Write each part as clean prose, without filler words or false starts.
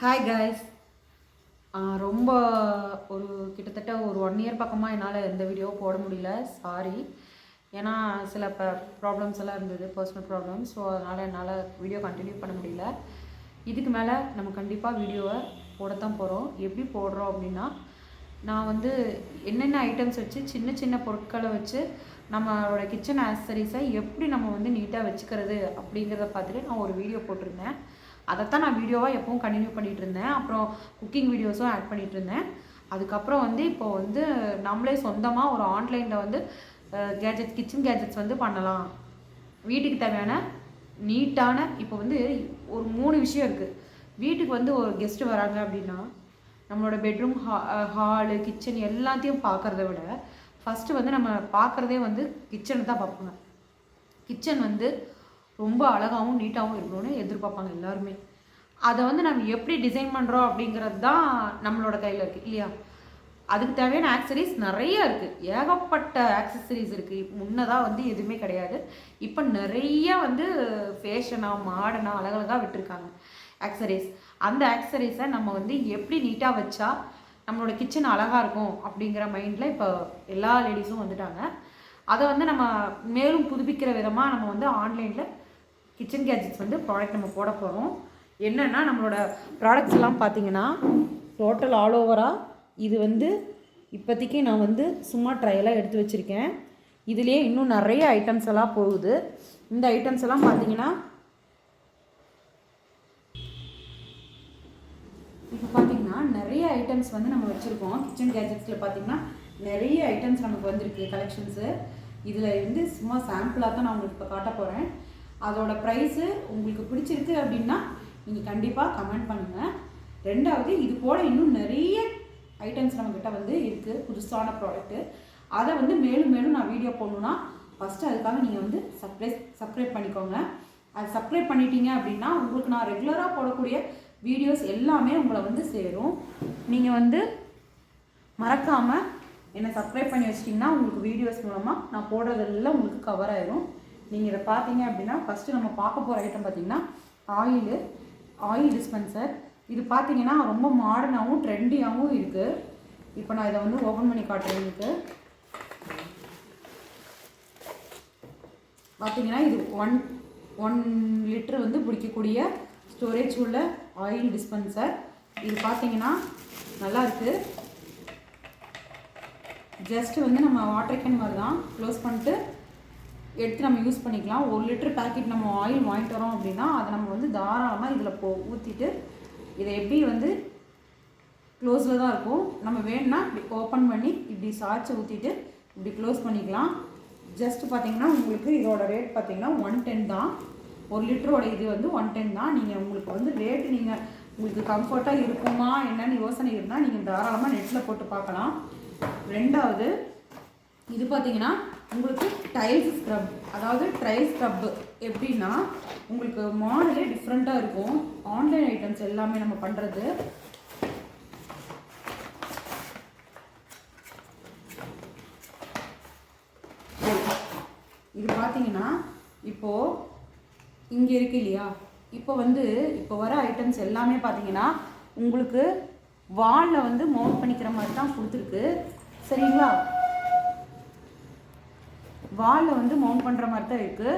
Hi guys. ரொம்ப ஒரு கிட்டத்தட்ட ஒரு 1 இயர் பக்கமாக என்னால் எந்த வீடியோவும் போட முடியல. சாரி. ஏன்னா சில ப்ராப்ளம்ஸ் எல்லாம் இருந்தது, பர்சனல் ப்ராப்ளம்ஸ். ஸோ அதனால் என்னால் வீடியோ கண்டினியூ பண்ண முடியல. இதுக்கு மேலே நம்ம கண்டிப்பாக வீடியோவை போடத்தான் போகிறோம். எப்படி போடுறோம் அப்படின்னா, நான் வந்து என்னென்ன ஐட்டம்ஸ் வச்சு சின்ன சின்ன பொருட்களை வச்சு நம்மளோட கிச்சன் ஆக்சசரிஸை எப்படி நம்ம வந்து நீட்டாக வச்சுக்கிறது அப்படிங்கிறத பார்த்துட்டு நான் ஒரு வீடியோ போட்டிருந்தேன். அதைத்தான் நான் வீடியோவாக எப்பவும் கண்டினியூ பண்ணிகிட்டு இருந்தேன். அப்புறம் குக்கிங் வீடியோஸும் ஆட் பண்ணிகிட்டு இருந்தேன். அதுக்கப்புறம் வந்து இப்போது வந்து நம்மளே சொந்தமாக ஒரு ஆன்லைனில் வந்து கிச்சன் கேஜெட்ஸ் வந்து பண்ணலாம். வீட்டுக்கு தேவையான நீட்டான இப்போ வந்து ஒரு 3 விஷயம் இருக்குது. வீட்டுக்கு வந்து ஒரு கெஸ்ட்டு வராங்க அப்படின்னா, நம்மளோட பெட்ரூம், ஹாலு, கிச்சன் எல்லாத்தையும் பார்க்குறத விட ஃபஸ்ட்டு வந்து நம்ம பார்க்குறதே வந்து கிச்சனை தான் பார்ப்பாங்க. கிச்சன் வந்து ரொம்ப அழகாகவும் நீட்டாகவும் இருக்கணும்னு எதிர்பார்ப்பாங்க எல்லாருமே. அதை வந்து நம்ம எப்படி டிசைன் பண்ணுறோம் அப்படிங்கிறது தான் நம்மளோட கையில் இருக்குது இல்லையா? அதுக்கு தேவையான ஆக்சசரிஸ் நிறைய இருக்குது, ஏகப்பட்ட ஆக்சசரிஸ் இருக்குது. முன்னதாக வந்து எதுவுமே கிடையாது. இப்போ நிறைய வந்து ஃபேஷனாக மாடர்னாக அழகழகாக விட்டுருக்காங்க ஆக்சசரிஸ். அந்த ஆக்சசரிஸை நம்ம வந்து எப்படி நீட்டாக வச்சா நம்மளோட கிச்சன் அழகாக இருக்கும் அப்படிங்கிற மைண்டில் இப்போ எல்லா லேடிஸும் வந்துட்டாங்க. அதை வந்து நம்ம மேலும் புதுப்பிக்கிற விதமாக நம்ம வந்து ஆன்லைனில் கிச்சன் கேஜெட்ஸ் வந்து ப்ராடக்ட் நம்ம போட போகிறோம். என்னென்னா, நம்மளோட ப்ராடக்ட்ஸ் எல்லாம் பார்த்தீங்கன்னா டோட்டல் ஆல் ஓவராக இது வந்து இப்போதைக்கு நான் வந்து சும்மா ட்ரையலாக எடுத்து வச்சுருக்கேன். இதுலேயே இன்னும் நிறைய ஐட்டம்ஸ் எல்லாம் போகுது. இந்த ஐட்டம்ஸ் எல்லாம் பார்த்தீங்கன்னா இப்போ பார்த்தீங்கன்னா நிறைய ஐட்டம்ஸ் வந்து நம்ம வச்சுருக்கோம். கிச்சன் கேஜெட்ஸில் பார்த்தீங்கன்னா நிறைய ஐட்டம்ஸ் நமக்கு வந்திருக்கு கலெக்ஷன்ஸு. இதில் வந்து சும்மா சாம்பிளாக தான் நான் உங்களுக்கு இப்போ காட்ட போகிறேன். அதோட ப்ரைஸு உங்களுக்கு பிடிச்சிருக்கு அப்படின்னா நீங்கள் கண்டிப்பாக கமெண்ட் பண்ணுங்கள். ரெண்டாவது, இது போல இன்னும் நிறைய ஐட்டம்ஸ் நம்மக்கிட்ட வந்து இருக்குது, புதுசான ப்ராடக்ட்டு. அதை வந்து மேலும் மேலும் நான் வீடியோ போடணுன்னா ஃபஸ்ட்டு அதுக்காக நீங்கள் வந்து சப்ஸ்கிரைப் பண்ணிக்கோங்க. அது சப்ஸ்கிரைப் பண்ணிட்டீங்க அப்படின்னா உங்களுக்கு நான் ரெகுலராக போடக்கூடிய வீடியோஸ் எல்லாமே உங்களை வந்து சேரும். நீங்கள் வந்து மறக்காமல் என்னை சப்ஸ்கிரைப் பண்ணி வச்சிட்டிங்கன்னா உங்களுக்கு வீடியோஸ் மூலமாக நான் போடுறதெல்லாம் உங்களுக்கு கவர் ஆயிரும். நீங்கள் இதை பார்த்தீங்க அப்படின்னா ஃபஸ்ட்டு நம்ம பார்க்க போகிற ஐட்டம் பார்த்திங்கன்னா ஆயில் டிஸ்பென்சர். இது பார்த்தீங்கன்னா ரொம்ப மாடர்னாகவும் ட்ரெண்டியாகவும் இருக்குது. இப்போ நான் இதை வந்து ஓப்பன் பண்ணி காட்டுறேன். உங்களுக்கு பார்த்தீங்கன்னா இது 1 லிட்டர் வந்து பிடிக்கக்கூடிய ஸ்டோரேஜ் உள்ள ஆயில் டிஸ்பென்சர். இது பார்த்தீங்கன்னா நல்லா இருக்குது. ஜஸ்ட்டு வந்து நம்ம வாட்டர் கேன் மாதிரி தான் க்ளோஸ் பண்ணிட்டு எடுத்து நம்ம யூஸ் பண்ணிக்கலாம். 1 லிட்டர் பேக்கெட் நம்ம ஆயில் வாங்கிட்டு வரோம் அப்படின்னா அதை நம்ம வந்து தாராளமாக இதில் ஊற்றிட்டு இதை எப்படி வந்து க்ளோஸில் தான் இருக்கும். நம்ம வேணும்னா இப்படி ஓப்பன் பண்ணி இப்படி சாய்ச்சி ஊற்றிட்டு இப்படி க்ளோஸ் பண்ணிக்கலாம். ஜஸ்ட்டு பார்த்தீங்கன்னா உங்களுக்கு இதோட ரேட் பார்த்தீங்கன்னா 110 தான். 1 லிட்டரோட இது வந்து 110 தான். நீங்கள் உங்களுக்கு வந்து ரேட்டு நீங்கள் உங்களுக்கு கம்ஃபர்ட்டாக இருக்குமா என்னென்னு யோசனை இருந்தால் நீங்கள் தாராளமாக நெட்டில் போட்டு பார்க்கலாம். ரெண்டாவது, இது பார்த்தீங்கன்னா உங்களுக்கு டைல்ஸ் ஸ்க்ரப், அதாவது டைல்ஸ் ஸ்க்ரப்பு. எப்படின்னா உங்களுக்கு மாடலே டிஃப்ரெண்ட்டாக இருக்கும். ஆன்லைன் ஐட்டம்ஸ் எல்லாமே நம்ம பண்ணுறது. இது பார்த்தீங்கன்னா இப்போது இங்கே இருக்கு இல்லையா, இப்போ வர ஐட்டம்ஸ் எல்லாமே பார்த்தீங்கன்னா உங்களுக்கு வாலில் வந்து மவுண்ட் பண்ணிக்கிற மாதிரி தான் கொடுத்துருக்கு. சரிங்களா? வாலில் வந்து மவுண்ட் பண்ணுற மாதிரி தான் இருக்குது.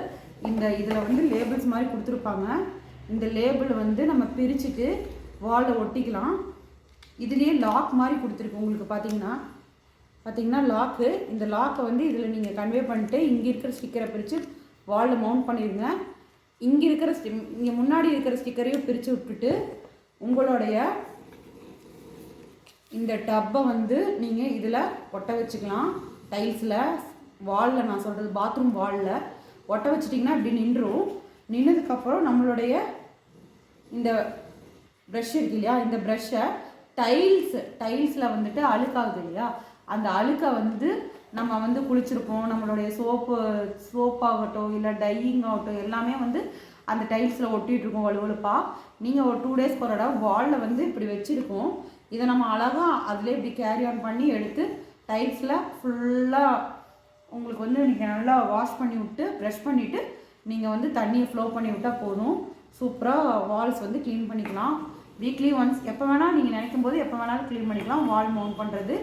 இதில் வந்து லேபிள்ஸ் மாதிரி கொடுத்துருப்பாங்க. இந்த லேபிள் வந்து நம்ம பிரிச்சுட்டு வாலில் ஒட்டிக்கலாம். இதுலேயே லாக் மாதிரி கொடுத்துருக்கு உங்களுக்கு. பார்த்தீங்கன்னா லாக்கு. இந்த லாக்கை வந்து இதில் நீங்கள் கன்வே பண்ணிட்டு இங்கே இருக்கிற ஸ்டிக்கரை பிரித்து வாலில் மவுண்ட் பண்ணிடுங்க. இங்கே முன்னாடி இருக்கிற ஸ்டிக்கரையும் பிரித்து விட்டுட்டு உங்களுடைய இந்த டப்பை வந்து நீங்கள் இதில் ஒட்ட வச்சுக்கலாம். டைல்ஸில், வாலில், நான் சொல்கிறது பாத்ரூம் வாலில் ஒட்ட வச்சிட்டிங்கன்னா இப்படி நின்றும். நின்னதுக்கப்புறம் நம்மளுடைய இந்த ப்ரஷ் இருக்கு இல்லையா, இந்த ப்ரஷ்ஷை டைல்ஸில் வந்துட்டு அழுக்காகுது இல்லையா, அந்த அழுக்கை வந்து நம்ம வந்து குளிச்சிருப்போம், நம்மளுடைய சோப்பாகட்டும் இல்லை டையிங் ஆகட்டும் எல்லாமே வந்து அந்த டைல்ஸில் ஒட்டிகிட்ருக்கோம் வலுவலுப்பாக. நீங்கள் ஒரு 2 டேஸ்க்கு ஒரு இடம் வாலில் வந்து இப்படி வச்சுருக்கோம். இதை நம்ம அழகாக அதில் இப்படி கேரி ஆன் பண்ணி எடுத்து டைல்ஸில் ஃபுல்லாக உங்களுக்கு வந்து நீங்கள் நல்லா வாஷ் பண்ணி விட்டு ப்ரஷ் பண்ணிவிட்டு நீங்கள் வந்து தண்ணியை ஃப்ளோ பண்ணி விட்டால் போதும். சூப்பராக வால்ஸ் வந்து க்ளீன் பண்ணிக்கலாம். வீக்லி ஒன்ஸ் எப்போ வேணால் நீங்கள் நினைக்கும் போது எப்போ வேணாலும் க்ளீன் பண்ணிக்கலாம். வால் மவுண்ட் பண்ணுறது.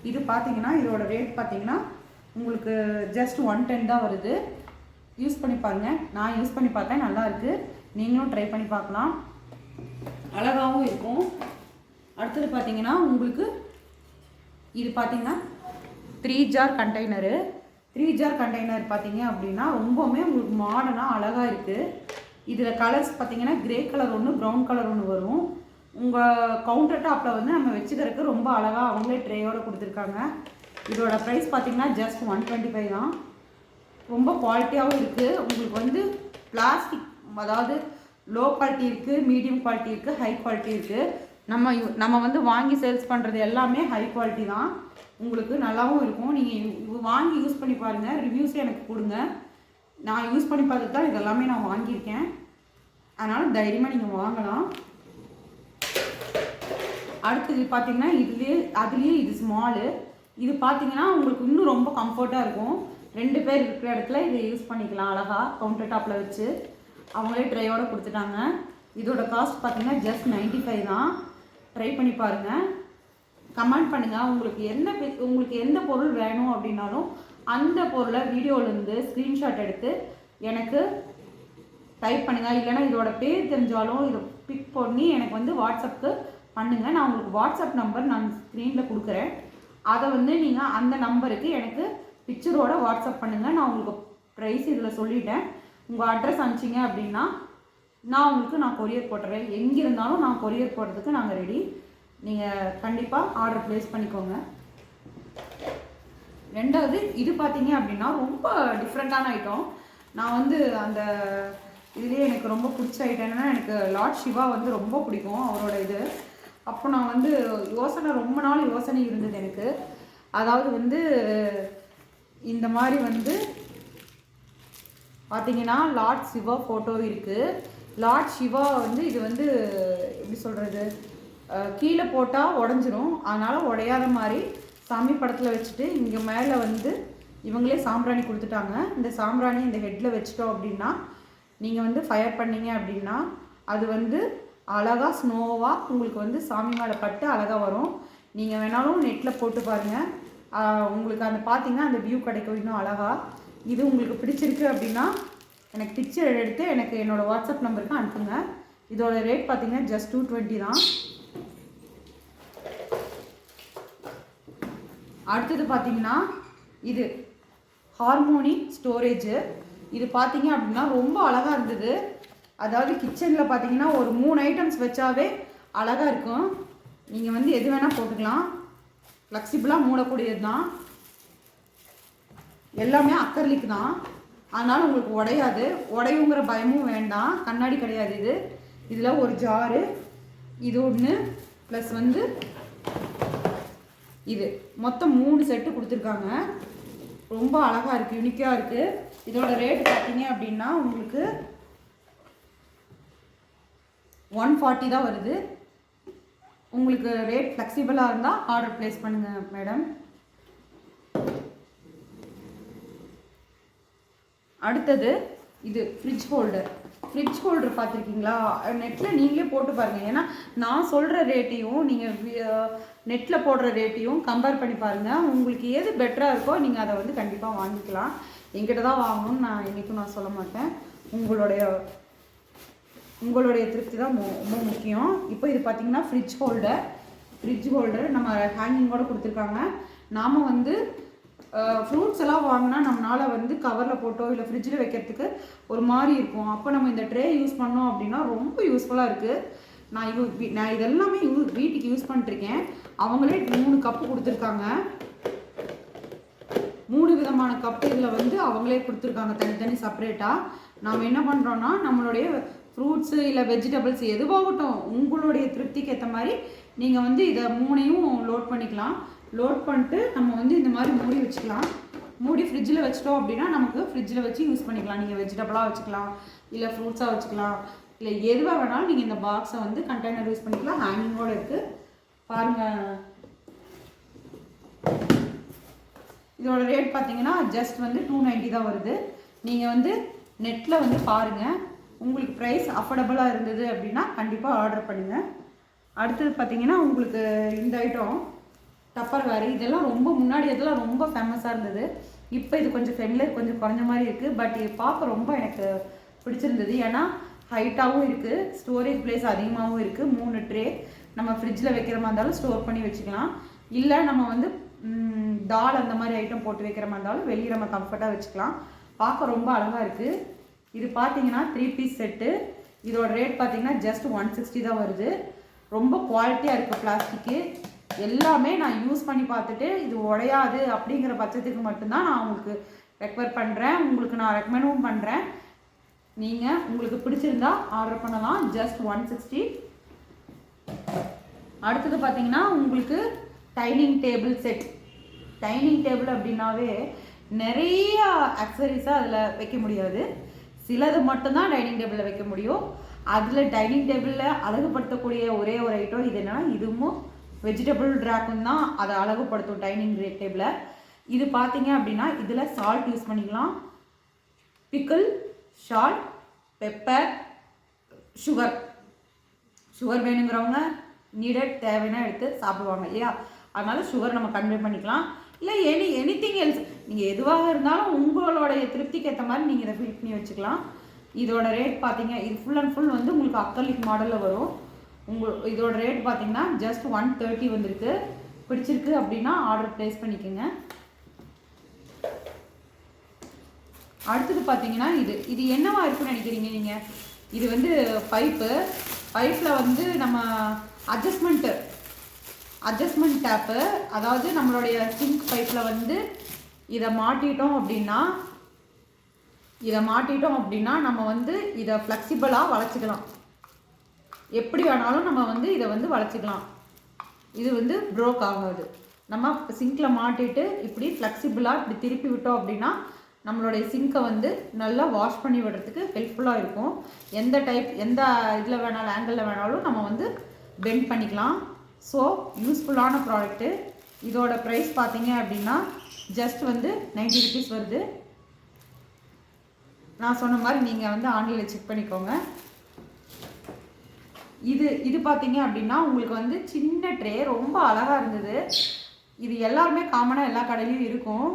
இது பார்த்தீங்கன்னா இதோட ரேட் பார்த்தீங்கன்னா உங்களுக்கு ஜஸ்ட் 110 தான் வருது. யூஸ் பண்ணி பாருங்கள். நான் யூஸ் பண்ணி பார்த்தேன், நல்லாயிருக்கு. நீங்களும் ட்ரை பண்ணி பார்க்கலாம். அழகாகவும் இருக்கும். அடுத்தது பார்த்தீங்கன்னா உங்களுக்கு இது பார்த்தீங்கன்னா 3 ஜார் கண்டெய்னரு. 3 ஜார் கண்டெய்னர் பார்த்தீங்க அப்படின்னா ரொம்பவுமே உங்களுக்கு மாடர்னாக அழகாக இருக்குது. இதில் கலர்ஸ் பார்த்தீங்கன்னா கிரே கலர் ஒன்று, ப்ரௌன் கலர் ஒன்று வரும். உங்கள் கவுண்டர் டாப்பில் வந்து நம்ம வச்சுக்கிறதுக்கு ரொம்ப அழகாக அவங்களே ட்ரேயோடு கொடுத்துருக்காங்க. இதோட ப்ரைஸ் பார்த்தீங்கன்னா ஜஸ்ட் 125 தான். ரொம்ப குவாலிட்டியாகவும் இருக்குது. உங்களுக்கு வந்து பிளாஸ்டிக், அதாவது லோ குவாலிட்டி இருக்குது, மீடியம் குவாலிட்டி இருக்குது, ஹை குவாலிட்டி இருக்குது. நம்ம வந்து வாங்கி சேல்ஸ் பண்ணுறது எல்லாமே ஹை குவாலிட்டி தான். உங்களுக்கு நல்லாவும் இருக்கும். நீங்கள் வாங்கி யூஸ் பண்ணி பாருங்கள், ரிவ்யூஸே எனக்கு கொடுங்க. நான் யூஸ் பண்ணி பார்த்துட்டு தான் இதெல்லாமே நான் வாங்கியிருக்கேன். அதனால் தைரியமாக நீங்கள் வாங்கலாம். அடுத்தது பார்த்தீங்கன்னா அதுலேயே இது ஸ்மாலு. இது பார்த்தீங்கன்னா உங்களுக்கு இன்னும் ரொம்ப கம்ஃபர்ட்டாக இருக்கும். 2 பேர் இருக்கிற இடத்துல இதை யூஸ் பண்ணிக்கலாம். அழகாக கவுண்டர் டாப்பில் வச்சு அவங்களே ட்ரையோடு கொடுத்துட்டாங்க. இதோட காஸ்ட் பார்த்தீங்கன்னா ஜஸ்ட் 95 தான். ட்ரை பண்ணி பாருங்கள். கமெண்ட் பண்ணுங்கள். உங்களுக்கு எந்த பொருள் வேணும் அப்படின்னாலும் அந்த பொருளை வீடியோலேருந்து ஸ்க்ரீன்ஷாட் எடுத்து எனக்கு டைப் பண்ணுங்கள். இல்லைனா இதோட பேர் தெரிஞ்சாலும் இதை பிக் பண்ணி எனக்கு வந்து வாட்ஸ்அப்புக்கு பண்ணுங்கள். நான் உங்களுக்கு வாட்ஸ்அப் நம்பர் நான் ஸ்க்ரீனில் கொடுக்குறேன். அதை வந்து நீங்கள் அந்த நம்பருக்கு எனக்கு பிக்சரோட வாட்ஸ்அப் பண்ணுங்கள். நான் உங்களுக்கு ப்ரைஸ் இதில் சொல்லிட்டேன். உங்கள் அட்ரஸ் அனுப்பிச்சிங்க அப்படின்னா நான் கொரியர் போட்டுறேன். எங்கே இருந்தாலும் நான் கொரியர் போடுறதுக்கு நாங்கள் ரெடி. நீங்கள் கண்டிப்பாக ஆர்டர் ப்ளேஸ் பண்ணிக்கோங்க. ரெண்டாவது இது பார்த்தீங்க அப்படின்னா ரொம்ப டிஃப்ரெண்ட்டான ஐட்டம். நான் வந்து அந்த இதுலேயே எனக்கு ரொம்ப பிடிச்ச ஐட்டம் என்னென்னா, எனக்கு லார்ட் சிவா வந்து ரொம்ப பிடிக்கும் அவரோட இது. அப்போ நான் வந்து ரொம்ப நாள் யோசனை இருந்தது எனக்கு. அதாவது வந்து இந்த மாதிரி வந்து பார்த்தீங்கன்னா லார்ட் சிவா ஃபோட்டோ இருக்குது. லார்ட் சிவா வந்து இது வந்து எப்படி சொல்கிறது, கீழே போட்டால் உடஞ்சிரும். அதனால் உடையாத மாதிரி சாமி படத்தில் வச்சுட்டு இங்கே மேலே வந்து இவங்களே சாம்பிராணி கொடுத்துட்டாங்க. இந்த சாம்பிராணி இந்த ஹெட்டில் வச்சுட்டோம் அப்படின்னா நீங்கள் வந்து ஃபயர் பண்ணிங்க அப்படின்னா அது வந்து அழகாக ஸ்னோவாக உங்களுக்கு வந்து சாமி மேலே பட்டு அழகாக வரும். நீங்கள் வேணாலும் நெட்டில் போட்டு பாருங்கள். உங்களுக்கு அந்த பார்த்தீங்கன்னா அந்த வியூ கிடைக்கும் இன்னும் அழகாக. இது உங்களுக்கு பிடிச்சிருக்கு அப்படின்னா எனக்கு பிக்சர் எடுத்து எனக்கு என்னோடய வாட்ஸ்அப் நம்பருக்கு அனுப்புங்க. இதோட ரேட் பார்த்தீங்கன்னா ஜஸ்ட் 220 தான். அடுத்தது பார்த்தீங்கன்னா இது ஹார்மோனி ஸ்டோரேஜு. இது பார்த்தீங்க அப்படின்னா ரொம்ப அழகாக இருந்தது. அதாவது கிச்சனில் பார்த்தீங்கன்னா ஒரு 3 ஐட்டம்ஸ் வச்சாவே அழகாக இருக்கும். நீங்கள் வந்து எது வேணால் போட்டுக்கலாம். ஃப்ளெக்சிபிளாக மூடக்கூடியது தான். எல்லாமே அக்கர்லிக் தான். அதனால் உங்களுக்கு உடையாது. உடையுங்கிற பயமும் வேண்டாம். கண்ணாடி கிடையாது இது. இதில் ஒரு ஜாரு, இது ஒன்று, ப்ளஸ் வந்து இது மொத்தம் 3 செட்டு கொடுத்துருக்காங்க. ரொம்ப அழகாக இருக்குது, யூனிக்காக இருக்குது. இதோட ரேட் பார்த்தீங்க அப்படின்னா உங்களுக்கு 140 தான் வருது. உங்களுக்கு ரேட் ஃப்ளெக்சிபிளாக இருந்தால் ஆர்டர் ப்ளேஸ் பண்ணுங்கள் மேடம். அடுத்தது இது ஃப்ரிட்ஜ் ஹோல்டர். ஃப்ரிட்ஜ் ஹோல்டர் பார்த்துருக்கீங்களா? நெட்டில் நீங்களே போட்டு பாருங்கள். ஏன்னா நான் சொல்கிற ரேட்டையும் நீங்கள் நெட்டில் போடுற ரேட்டையும் கம்பேர் பண்ணி பாருங்கள். உங்களுக்கு எது பெட்டராக இருக்கோ நீங்கள் அதை வந்து கண்டிப்பாக வாங்கிக்கலாம். என்கிட்ட தான் வாங்கணும்னு நான் என்றைக்கும் நான் சொல்ல மாட்டேன். உங்களுடைய திருப்தி தான் ரொம்ப முக்கியம். இப்போ இது பார்த்திங்கன்னா ஃப்ரிட்ஜ் ஹோல்டர் நம்ம ஹேங்கிங்கோடு கொடுத்துருக்காங்க. நாம் வந்து ஃப்ரூட்ஸ் எல்லாம் வாங்கினா நம்மளால் வந்து கவரில் போட்டோ இல்லை ஃப்ரிட்ஜில் வைக்கிறதுக்கு ஒரு மாதிரி இருக்கும். அப்போ நம்ம இந்த ட்ரே யூஸ் பண்ணோம் அப்படின்னா ரொம்ப யூஸ்ஃபுல்லாக இருக்குது. நான் இதெல்லாமே வீட்டுக்கு யூஸ் பண்ணிட்டுருக்கேன். அவங்களே 3 கப்பு கொடுத்துருக்காங்க. 3 விதமான கப்பு இதில் வந்து அவங்களே கொடுத்துருக்காங்க தனித்தனி செப்பரேட்டாக. நாம் என்ன பண்ணுறோன்னா நம்மளுடைய ஃப்ரூட்ஸு இல்லை வெஜிடபிள்ஸ் எதுவாகட்டும் உங்களுடைய திருப்திக்கு ஏற்ற மாதிரி நீங்கள் வந்து இதை 3ஐயும் லோட் பண்ணிக்கலாம். லோட் பண்ணிட்டு நம்ம வந்து இந்த மாதிரி மூடி வச்சுக்கலாம். மூடி ஃப்ரிட்ஜில் வச்சிட்டோம் அப்படின்னா நமக்கு ஃப்ரிட்ஜில் வச்சு யூஸ் பண்ணிக்கலாம். நீங்கள் வெஜிடபிளாக வச்சுக்கலாம், இல்லை ஃப்ரூட்ஸாக வச்சுக்கலாம், இல்லை எதுவாக வேணாலும் நீங்கள் இந்த பாக்ஸை வந்து கண்டெய்னர் யூஸ் பண்ணிக்கலாம். ஹேங்கிங்கோடு இருக்குது பாருங்கள். இதோட ரேட் பார்த்தீங்கன்னா ஜஸ்ட் வந்து 290 தான் வருது. நீங்கள் வந்து நெட்டில் வந்து பாருங்கள். உங்களுக்கு ப்ரைஸ் அஃபோர்டபுளாக இருந்தது அப்படின்னா கண்டிப்பாக ஆர்டர் பண்ணுங்கள். அடுத்தது பார்த்தீங்கன்னா உங்களுக்கு இந்த ஐட்டம் டப்பர்வேர். இதெல்லாம் ரொம்ப முன்னாடி இதெல்லாம் ரொம்ப ஃபேமஸாக இருந்தது. இப்போ இது கொஞ்சம் ஃபெமிலியர் கொஞ்சம் குறைஞ்ச மாதிரி இருக்குது. பட் இது பார்க்க ரொம்ப எனக்கு பிடிச்சிருந்தது. ஏன்னா ஹைட்டாகவும் இருக்குது, ஸ்டோரேஜ் பிளேஸ் அதிகமாகவும் இருக்குது. 3 ட்ரே நம்ம ஃப்ரிட்ஜில் வைக்கிற மாதிரி இருந்தாலும் ஸ்டோர் பண்ணி வச்சுக்கலாம். இல்லை நம்ம வந்து தால் அந்த மாதிரி ஐட்டம் போட்டு வைக்கிற மாதிரி இருந்தாலும் வெளியே நம்ம கம்ஃபர்ட்டாக வச்சுக்கலாம். பார்க்க ரொம்ப அழகாக இருக்குது. இது பார்த்தீங்கன்னா 3 பீஸ் செட்டு. இதோட ரேட் பார்த்தீங்கன்னா ஜஸ்ட் 160 தான் வருது. ரொம்ப குவாலிட்டியாக இருக்குது பிளாஸ்டிக்கு. எல்லாமே நான் யூஸ் பண்ணி பார்த்துட்டு இது உடையாது அப்படிங்கிற பட்சத்துக்கு மட்டும்தான் நான் உங்களுக்கு ரெக்கமெண்ட் பண்ணுறேன். உங்களுக்கு நான் ரெக்கமெண்டும் பண்ணுறேன். நீங்கள் உங்களுக்கு பிடிச்சிருந்தா ஆர்டர் பண்ணலாம். ஜஸ்ட் 160. அடுத்தது பார்த்தீங்கன்னா உங்களுக்கு dining table set. Dining table அப்படின்னாவே நிறைய அக்சசரிஸாக அதில் வைக்க முடியாது. சிலது மட்டும்தான் டைனிங் டேபிளில் வைக்க முடியும். அதில் டைனிங் டேபிளில் அழகுபடுத்தக்கூடிய ஒரே ஒரு ஐட்டம் இது என்னென்னா, இதுவும் வெஜிடபிள் ட்ராக்கும் தான் அதை அழகுபடுத்தும் டைனிங் டேபிளை. இது பார்த்தீங்க அப்படின்னா இதில் சால்ட் யூஸ் பண்ணிக்கலாம். பிக்கிள், சால்ட், பெப்பர், சுகர் வேணுங்கிறவங்க நீடட் தேவைன்னா எடுத்து சாப்பிடுவாங்க இல்லையா? அதனால சுகர் நம்ம கன்வே பண்ணிக்கலாம். இல்லை எனிதிங் எல்ஸ் நீங்கள் எதுவாக இருந்தாலும் உங்களுடைய திருப்திக்கு ஏற்ற மாதிரி நீங்கள் இதை ஃபில் பண்ணி வச்சுக்கலாம். இதோட ரேட் பார்த்தீங்க, இது ஃபுல் அண்ட் ஃபுல் வந்து உங்களுக்கு அக்ரலிக் மாடலில் வரும். இதோட ரேட் பார்த்தீங்கன்னா ஜஸ்ட் 130 வந்திருக்கு. பிடிச்சிருக்கு அப்படின்னா ஆர்டர் ப்ளேஸ் பண்ணிக்கோங்க. அடுத்தது பார்த்தீங்கன்னா இது என்னவா இருக்குன்னு நினைக்கிறீங்க நீங்கள்? இது வந்து பைப்பில் வந்து நம்ம அட்ஜஸ்ட்மெண்ட் டேப்பு. அதாவது நம்மளுடைய சிங்க் பைப்பில் வந்து இதை மாட்டிட்டோம் அப்படின்னா நம்ம வந்து இதை ஃப்ளெக்சிபிளாக வளைச்சிக்கலாம். எப்படி வேணாலும் நம்ம வந்து இதை வந்து வளைச்சிக்கலாம். இது வந்து ப்ரோக் ஆகாது. நம்ம சிங்கில் மாட்டிட்டு இப்படி ஃப்ளெக்சிபிளாக இப்படி திருப்பி விட்டோம் அப்படின்னா நம்மளுடைய சிங்கை வந்து நல்லா வாஷ் பண்ணி விடுறதுக்கு ஹெல்ப்ஃபுல்லாக இருக்கும். எந்த இதில் வேணாலும் ஆங்கிளில் வேணாலும் நம்ம வந்து பெண்ட் பண்ணிக்கலாம். ஸோ யூஸ்ஃபுல்லான ப்ராடக்ட்டு. இதோட ப்ரைஸ் பார்த்தீங்க அப்படின்னா ஜஸ்ட் வந்து 90 ருபீஸ் வருது. நான் சொன்ன மாதிரி நீங்கள் வந்து ஆன்லைனில் செக் பண்ணிக்கோங்க. இது பார்த்தீங்க அப்படின்னா உங்களுக்கு வந்து சின்ன ட்ரே ரொம்ப அழகாக இருந்தது. இது எல்லாருமே காமனாக எல்லா கடையிலையும் இருக்கும்.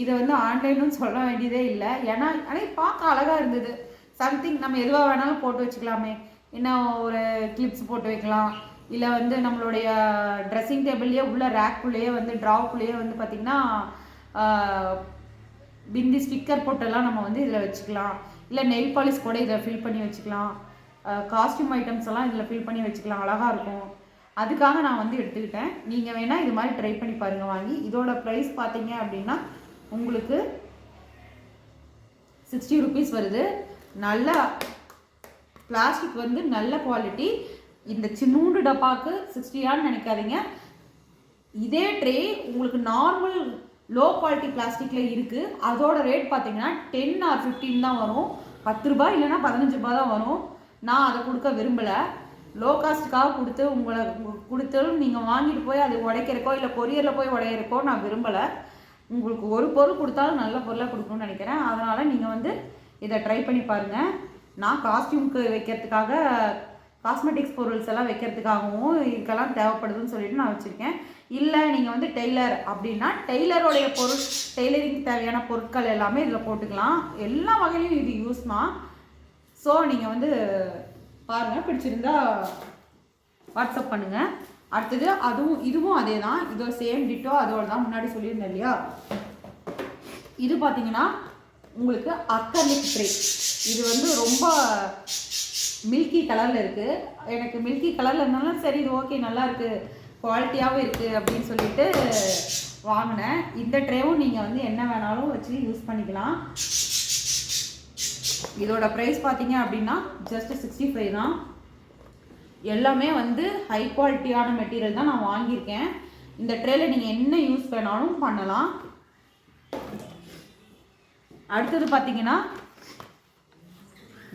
இதை வந்து ஆன்லைனும் சொல்ல வேண்டியதே இல்லை. ஆனால் பார்க்க அழகாக இருந்தது. சம்திங் நம்ம எதுவாக வேணாலும் போட்டு வச்சுக்கலாமே. இன்னும் ஒரு கிளிப்ஸ் போட்டு வைக்கலாம். இல்லை வந்து நம்மளுடைய ட்ரெஸ்ஸிங் டேபிள்லேயே உள்ள ரேக்குள்ளேயே வந்து ட்ராவுக்குள்ளேயே வந்து பார்த்திங்கன்னா பிந்தி ஸ்டிக்கர் போட்டெல்லாம் நம்ம வந்து இதில் வச்சுக்கலாம். இல்லை நெயில் பாலிஷ் கூட இதில் ஃபில் பண்ணி வச்சுக்கலாம். காஸ்டியூம் ஐட்டம்ஸ் எல்லாம் இதில் ஃபில் பண்ணி வச்சுக்கலாம். அழகாக இருக்கும். அதுக்காக நான் வந்து எடுத்துக்கிட்டேன். நீங்கள் வேணால் இது மாதிரி ட்ரை பண்ணி பாருங்கள் வாங்கி. இதோட ப்ரைஸ் பார்த்தீங்க அப்படின்னா உங்களுக்கு 60 ருபீஸ் வருது. நல்ல பிளாஸ்டிக் வந்து நல்ல குவாலிட்டி. இந்த சின்னூண்டு டப்பாக்கு 60ஆன்னு நினைக்காதீங்க. இதே ட்ரே உங்களுக்கு நார்மல் லோ குவாலிட்டி பிளாஸ்டிக்கில் இருக்குது. அதோட ரேட் பார்த்தீங்கன்னா 10 or 15 தான் வரும். 10 ரூபாய் இல்லைன்னா 15 ரூபாய் தான் வரும். நான் அதை கொடுக்க விரும்பலை. லோ காஸ்ட்டுக்காக கொடுத்தாலும் நீங்கள் வாங்கிட்டு போய் அது உடைக்கிறக்கோ இல்லை கொரியரில் போய் உடையிறக்கோ நான் விரும்பலை. உங்களுக்கு ஒரு பொருள் கொடுத்தாலும் நல்ல பொருளாக கொடுக்கணும்னு நினைக்கிறேன். அதனால் நீங்கள் வந்து இதை ட்ரை பண்ணி பாருங்கள். நான் காஸ்டியூமுக்கு வைக்கிறதுக்காக காஸ்மெட்டிக்ஸ் பொருள்ஸ் எல்லாம் வைக்கிறதுக்காகவும் இதுக்கெல்லாம் தேவைப்படுதுன்னு சொல்லிட்டு நான் வச்சுருக்கேன். இல்லை நீங்கள் வந்து டெய்லர் அப்படின்னா டெய்லரோடைய டெய்லரிங் தேவையான பொருட்கள் எல்லாமே இதில் போட்டுக்கலாம். எல்லா வகையிலையும் இது யூஸ்மா. ஸோ நீங்கள் வந்து பாருங்கள், பிடிச்சிருந்தா வாட்ஸ்அப் பண்ணுங்கள். அடுத்தது இதுவும் அதே தான். இதோ சேம் டிட்டோ அதோட தான் முன்னாடி சொல்லியிருந்தேன் இல்லையா? இது பார்த்தீங்கன்னா உங்களுக்கு அக்ரலிக் ட்ரே. இது வந்து ரொம்ப மில்கி கலரில் இருக்குது. எனக்கு மில்கி கலரில் இருந்தாலும் சரி இது ஓகே நல்லா இருக்குது, குவாலிட்டியாகவும் இருக்குது அப்படின்னு சொல்லிட்டு வாங்கினேன். இந்த ட்ரேவும் நீங்கள் வந்து என்ன வேணாலும் வச்சு யூஸ் பண்ணிக்கலாம். இதோட ப்ரைஸ் பார்த்தீங்க அப்படின்னா ஜஸ்ட் 65 தான். எல்லாமே வந்து ஹை குவாலிட்டியான மெட்டீரியல் தான் நான் வாங்கியிருக்கேன். இந்த ட்ரேல நீங்கள் என்ன யூஸ் வேணாலும் பண்ணலாம். அடுத்தது பார்த்தீங்கன்னா